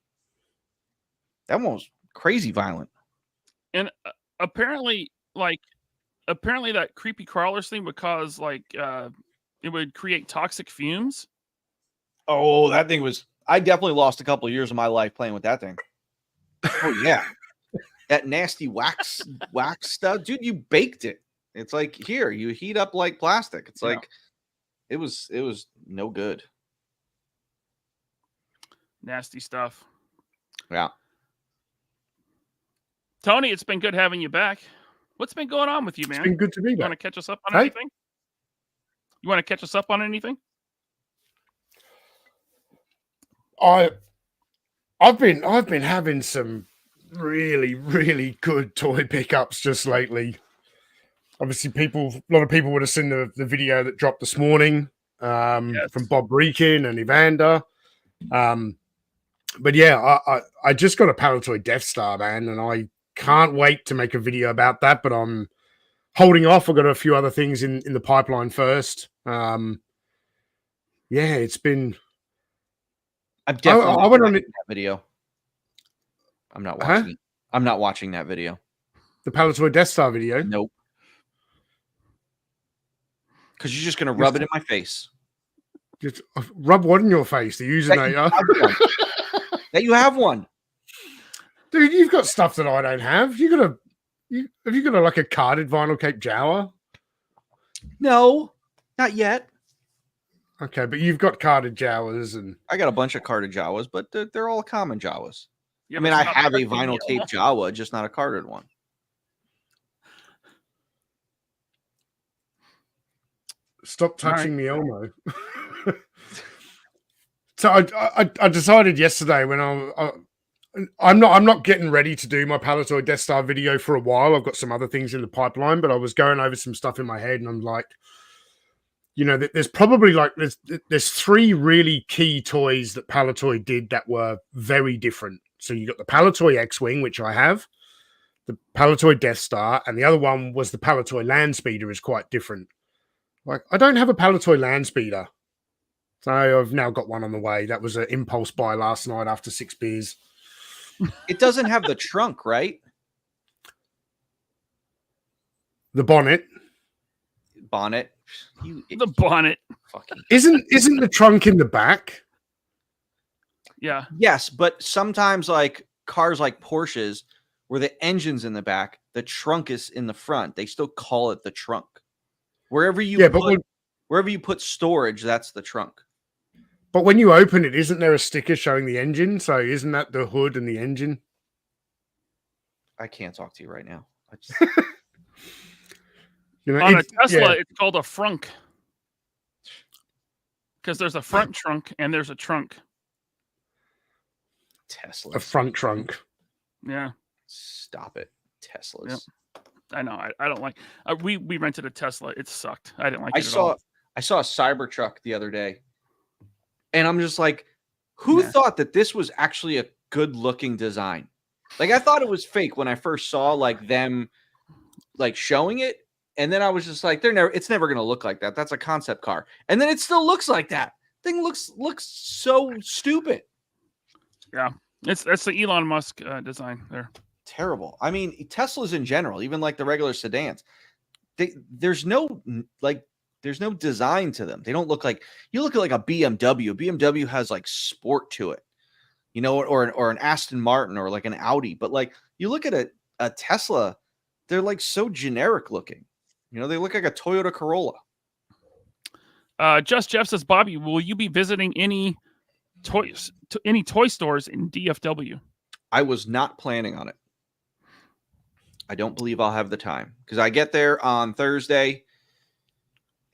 That one was crazy violent. And apparently that Creepy Crawlers thing would cause, like, it would create toxic fumes. Oh, that thing was, I definitely lost a couple of years of my life playing with that thing. Oh yeah. That nasty wax stuff. Dude, you baked it. It's like, here, you heat up like plastic. It's like, it was no good. Nasty stuff. Yeah. Tony, it's been good having you back. What's been going on with you, man? It's been good to be back. You want to catch us up on anything? You want to catch us up on anything? I've been having some really, really good toy pickups just lately. Obviously, a lot of people would have seen the video that dropped this morning from Bob Reekin and Evander. But yeah, I just got a Palatoy Death Star, man, and I can't wait to make a video about that, but I'm holding off. I've got a few other things in the pipeline first. Yeah, it's been... I'm definitely I went on that video. I'm not watching it. I'm not watching that video. The Palatoy Death Star video? Nope. Because you're just going to rub it in my face. Just rub what in your face? The Usinator? That you have one. Dude, you've got stuff that I don't have. Have you got like a carded vinyl Cape Jawa? No, not yet. Okay, but you've got carded Jawas, and I got a bunch of carded Jawas, but they're all common Jawas. Yeah, I mean, I have a vinyl tape Jawa, just not a carded one. Stop touching me, Elmo. So I decided yesterday when I'm not getting ready to do my Palatoy Death Star video for a while. I've got some other things in the pipeline, but I was going over some stuff in my head, and I'm like, there's probably like there's 3 really key toys that Palatoy did that were very different. So you got the Palatoy X-Wing, which I have, the Palatoy Death Star, and the other one was the Palatoy Land Speeder, is quite different. Like, I don't have a Palatoy Land Speeder, so I've now got one on the way. That was an impulse buy last night after 6 beers. It doesn't have the trunk, right? The bonnet. The bonnet. Fucking Isn't the trunk in the back? Yeah. Yes, but sometimes like cars like Porsches, where the engine's in the back, the trunk is in the front. They still call it the trunk. Wherever you put storage, that's the trunk. But when you open it, isn't there a sticker showing the engine? So isn't that the hood and the engine? I can't talk to you right now. On a Tesla, it's called a frunk. Because there's a front trunk and there's a trunk. Tesla. A front trunk. Yeah. Stop it. Teslas. Yep. I know. I don't like. We rented a Tesla. It sucked. I didn't like it at all. I saw a Cybertruck the other day, and I'm just like, who thought that this was actually a good looking design? Like, I thought it was fake when I first saw like them like showing it, and then I was just like, it's never gonna look like that. That's a concept car, and then it still looks like that. Thing looks so stupid. Yeah, that's the Elon Musk design there. Terrible. I mean, Teslas in general, even like the regular sedans, there's no design to them. They don't look like, you look at like a BMW. BMW has like sport to it, or an Aston Martin or like an Audi. But like you look at a Tesla, they're like so generic looking. They look like a Toyota Corolla. Just Jeff says, Bobby, will you be visiting any toy stores in DFW? I was not planning on it. I don't believe I'll have the time because I get there on Thursday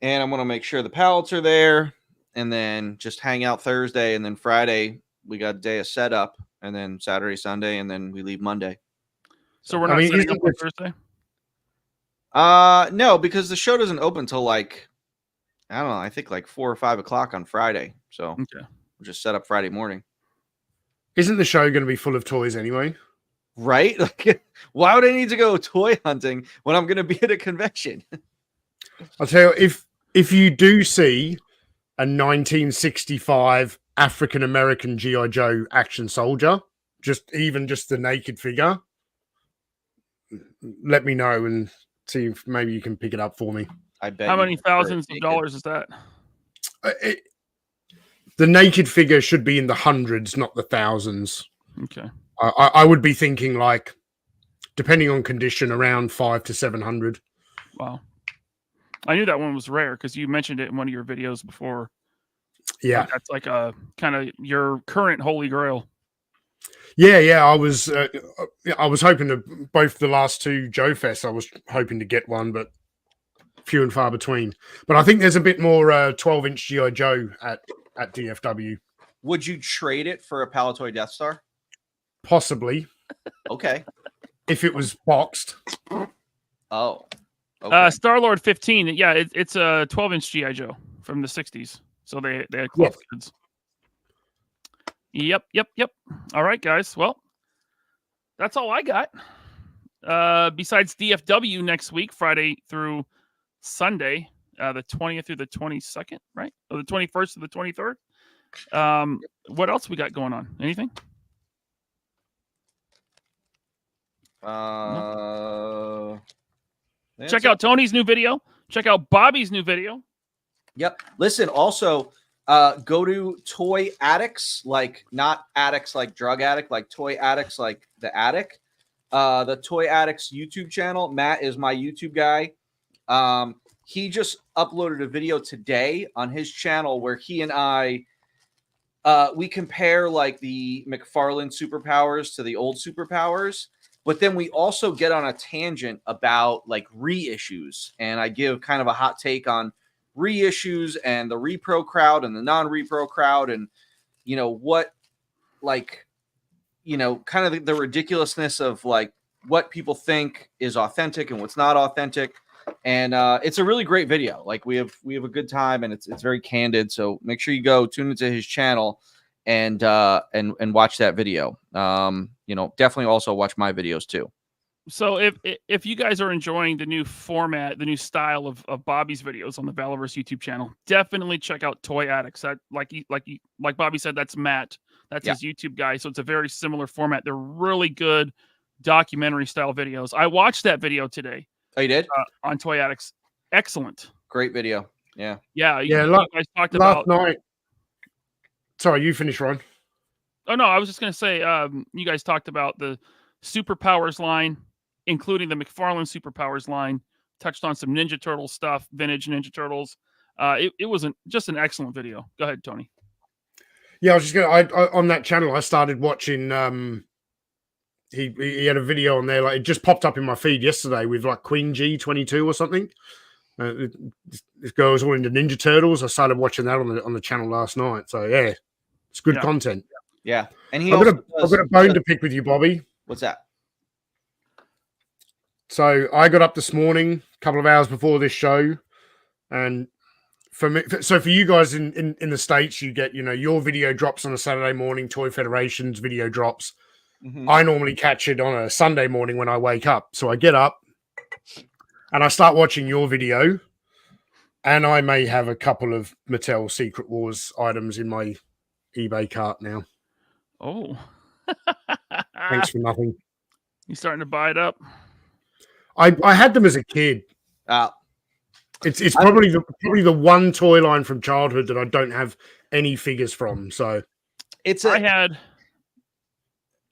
and I'm going to make sure the pallets are there and then just hang out Thursday. And then Friday, we got a day of setup, and then Saturday, Sunday, and then we leave Monday. So we're not setting up on Thursday? No, because the show doesn't open till like, I don't know, I think like 4 or 5 o'clock on Friday. So we'll just set up Friday morning. Isn't the show going to be full of toys anyway? Right? Like, why would I need to go toy hunting when I'm going to be at a convention? I'll tell you, if you do see a 1965 African-American G.I. Joe action soldier, just the naked figure, let me know and see if maybe you can pick it up for me. I bet. How many thousands of dollars is that? The naked figure should be in the hundreds, not the thousands. Okay. I would be thinking like, depending on condition, around 500 to 700. Wow. I knew that one was rare because you mentioned it in one of your videos before. Yeah. Like that's like a kind of your current holy grail. Yeah. I was hoping to, both the last 2 Joe Fests, I was hoping to get one, but few and far between. But I think there's a bit more 12-inch G.I. Joe at DFW. Would you trade it for a Palatoy Death Star? Possibly. Okay. If it was boxed. Oh. Okay. Star-Lord 15. Yeah, it's a 12-inch G.I. Joe from the 60s. So they had cloth goods. Yep. All right, guys. Well, that's all I got. Besides DFW next week, Friday through Sunday, the 20th through the 22nd, right? Or the 21st to the 23rd. What else we got going on? Anything? Check out Tony's new video. Check out Bobby's new video. Yep. Listen, also go to Toy Addicts, like not addicts like drug addict, like Toy Addicts like the attic. The Toy Addicts YouTube channel. Matt is my YouTube guy. He just uploaded a video today on his channel where he and I we compare like the McFarlane superpowers to the old superpowers, but then we also get on a tangent about like reissues, and I give kind of a hot take on reissues and the repro crowd and the non-repro crowd, and you know what, like, you know, kind of the ridiculousness of like what people think is authentic and what's not authentic. And it's a really great video. Like we have a good time, and it's very candid. So make sure you go tune into his channel and watch that video. You know, definitely also watch my videos too. So if you guys are enjoying the new format, the new style of Bobby's videos on the Valorverse YouTube channel, definitely check out Toy Addicts. That like Bobby said, that's Matt. That's his YouTube guy. So it's a very similar format. They're really good documentary style videos. I watched that video today. Oh, you did? On Toy Addicts. Excellent. Great video. Yeah. Yeah. Yeah. You guys talked about last night. Sorry, you finish, Ron. Oh, no. I was just going to say, you guys talked about the Superpowers line, including the McFarlane Superpowers line, touched on some Ninja Turtle stuff, vintage Ninja Turtles. It was just an excellent video. Go ahead, Tony. Yeah, I was just going to, on that channel, I started watching, he had a video on there, like it just popped up in my feed yesterday with like Queen G22 or something. This girl was all into Ninja Turtles. I started watching that on the channel last night. So yeah, it's good content. Yeah, and I've got a bone to pick with you, Bobby. What's that? So I got up this morning, a couple of hours before this show, and for me, so for you guys in the States, you get, you know, your video drops on a Saturday morning, Toy Federation's video drops. Mm-hmm. I normally catch it on a Sunday morning when I wake up. So I get up and I start watching your video, and I may have a couple of Mattel Secret Wars items in my eBay cart now. Oh. Thanks for nothing. You starting to buy it up? I had them as a kid. It's probably the one toy line from childhood that I don't have any figures from. So I had.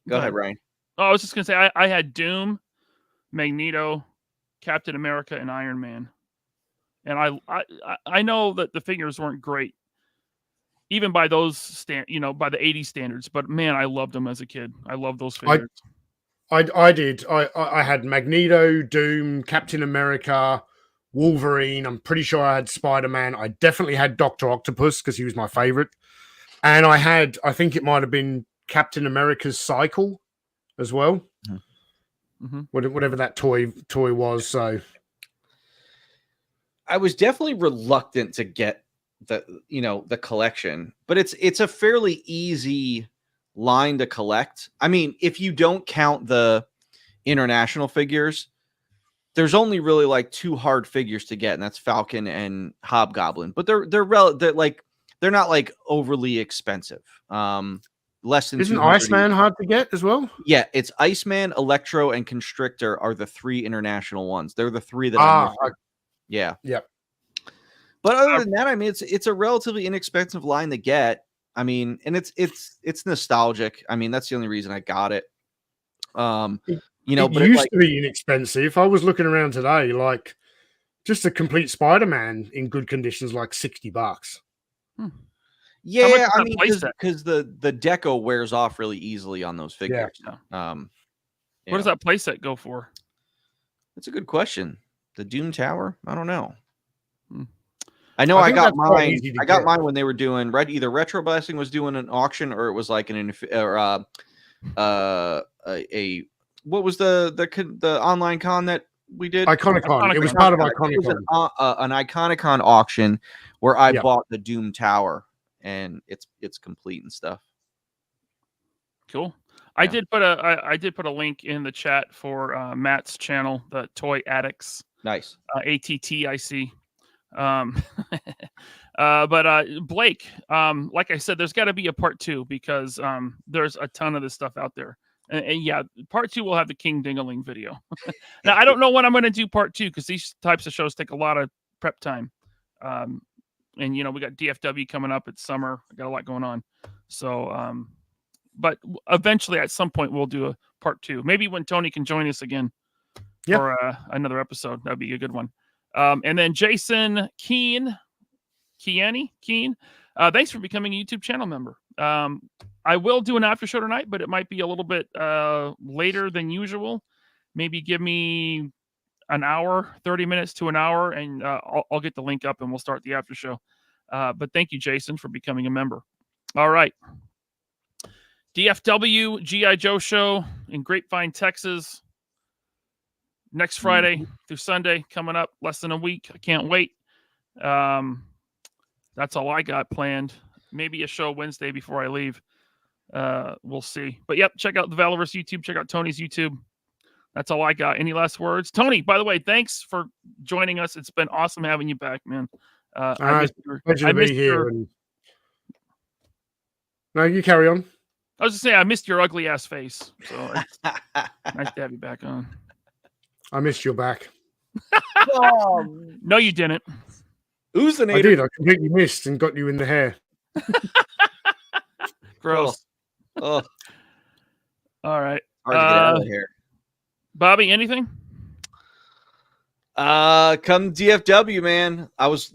Go ahead, Ryan. Oh, I was just gonna say I had Doom, Magneto, Captain America, and Iron Man, and I know that the figures weren't great, even by those by the '80s standards. But man, I loved them as a kid. I loved those figures. I did. I had Magneto, Doom, Captain America, Wolverine. I'm pretty sure I had Spider-Man. I definitely had Dr. Octopus because he was my favorite, and I think it might have been Captain America's Cycle as well. Mm-hmm. Whatever that toy was. So I was definitely reluctant to get the collection, but it's a fairly easy line to collect. I mean, if you don't count the international figures, there's only really like two hard figures to get, and that's Falcon and Hobgoblin. But they're not like overly expensive. Less than. Isn't Iceman hard to get as well? Yeah, it's Iceman, Electro, and Constrictor are the three international ones. They're the three that yeah. Yep. But other than that, I mean, it's a relatively inexpensive line to get. I mean, and it's nostalgic. I mean, that's the only reason I got it. It used to be inexpensive. I was looking around today, like just a complete Spider-Man in good conditions, like $60. Yeah, I mean, because the deco wears off really easily on those figures. Yeah. What does that playset go for? That's a good question. The Doom Tower? I don't know. I know I got mine. I got mine when they were doing either Retro Blasting was doing an auction, or it was like what was the online con that we did? Iconicon. It was part of Iconicon. It was an Iconicon auction where I bought the Doom Tower, and it's complete and stuff. Cool. Yeah. I did put a link in the chat for Matt's channel, the Toy Addicts. Nice. ATTIC. But Blake, like I said, there's got to be a part 2 because there's a ton of this stuff out there. And yeah, part 2 will have the King Dingaling video. Now, I don't know when I'm going to do part 2 because these types of shows take a lot of prep time. And, we got DFW coming up. It's summer. I got a lot going on. So, but eventually at some point we'll do a part 2. Maybe when Tony can join us again for another episode. That'd be a good one. And then Jason Keene. Thanks for becoming a YouTube channel member. I will do an after show tonight, but it might be a little bit later than usual. Maybe give me an hour, 30 minutes to an hour, and I'll get the link up and we'll start the after show. But thank you, Jason, for becoming a member. All right. DFW G.I. Joe show in Grapevine, Texas. Next Friday through Sunday, coming up less than a week. I can't wait. That's all I got planned. Maybe a show Wednesday before I leave. We'll see. But yep, check out the Valorous YouTube. Check out Tony's YouTube. That's all I got. Any last words? Tony, by the way, thanks for joining us. It's been awesome having you back, man. Pleasure to be here. No, you carry on. I was just saying, I missed your ugly ass face. So it's nice to have you back on. I missed your back. No, you didn't. Oozinator. I did. I completely missed and got you in the hair. Gross. Oh. All right. Hard to get out of here. Bobby, anything? Come DFW, man. I was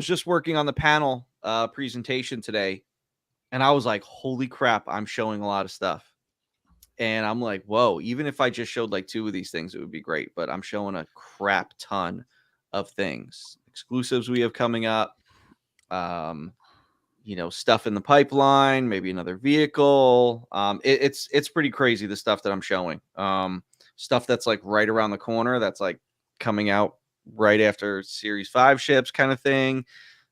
just working on the panel presentation today, and I was like, holy crap, I'm showing a lot of stuff. And I'm like, whoa, even if I just showed like 2 of these things, it would be great. But I'm showing a crap ton of things. Exclusives we have coming up. Stuff in the pipeline, maybe another vehicle. It's pretty crazy, the stuff that I'm showing. Stuff that's like right around the corner, that's like coming out right after Series 5 ships kind of thing.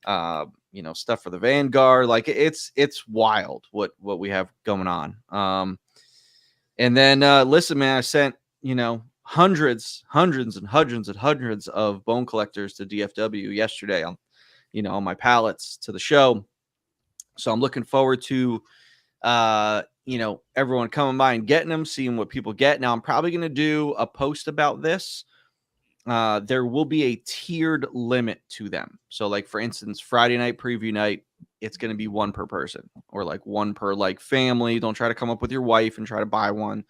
Stuff for the Vanguard. Like it's wild what we have going on. And then listen, man, I sent, hundreds of bone collectors to DFW yesterday on my pallets to the show. So I'm looking forward to, everyone coming by and getting them, seeing what people get. Now I'm probably going to do a post about this. There will be a tiered limit to them. So like, for instance, Friday night preview night, it's going to be 1 per person, or like 1 per like family. Don't try to come up with your wife and try to buy one.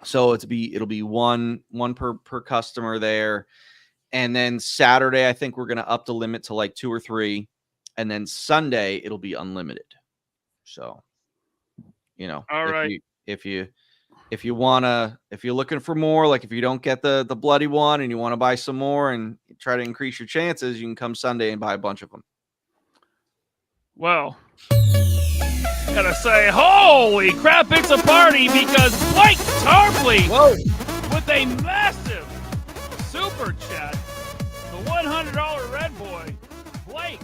So it'll be one per customer there. And then Saturday, I think we're going to up the limit to like 2 or 3. And then Sunday, it'll be unlimited. So, all right. If you're looking for more, like if you don't get the bloody one and you want to buy some more and try to increase your chances, you can come Sunday and buy a bunch of them. Well, gotta say, holy crap, it's a party because Blake Tarpley with a massive super chat, the $100 Red Boy. Blake,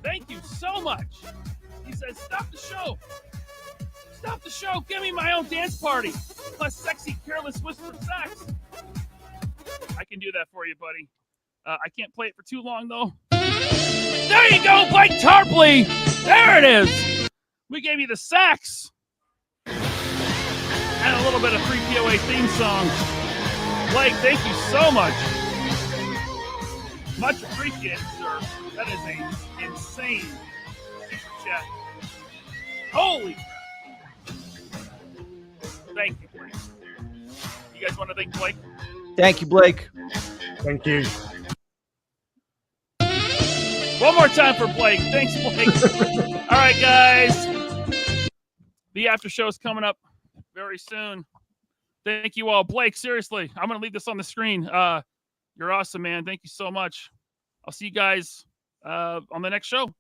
thank you so much. He says, stop the show. Stop the show. Give me my own dance party. Plus sexy, careless whisper sex. I can do that for you, buddy. I can't play it for too long, though. There you go, Blake Tarpley. There it is. We gave you the sax. And a little bit of 3POA theme song. Blake, thank you so much. Much appreciated, sir. That is a insane super chat. Holy crap. Thank you, Blake. You guys want to thank Blake? Thank you, Blake. Thank you. One more time for Blake. Thanks, Blake. All right, guys. The after show is coming up very soon. Thank you all. Blake, seriously, I'm going to leave this on the screen. You're awesome, man. Thank you so much. I'll see you guys on the next show.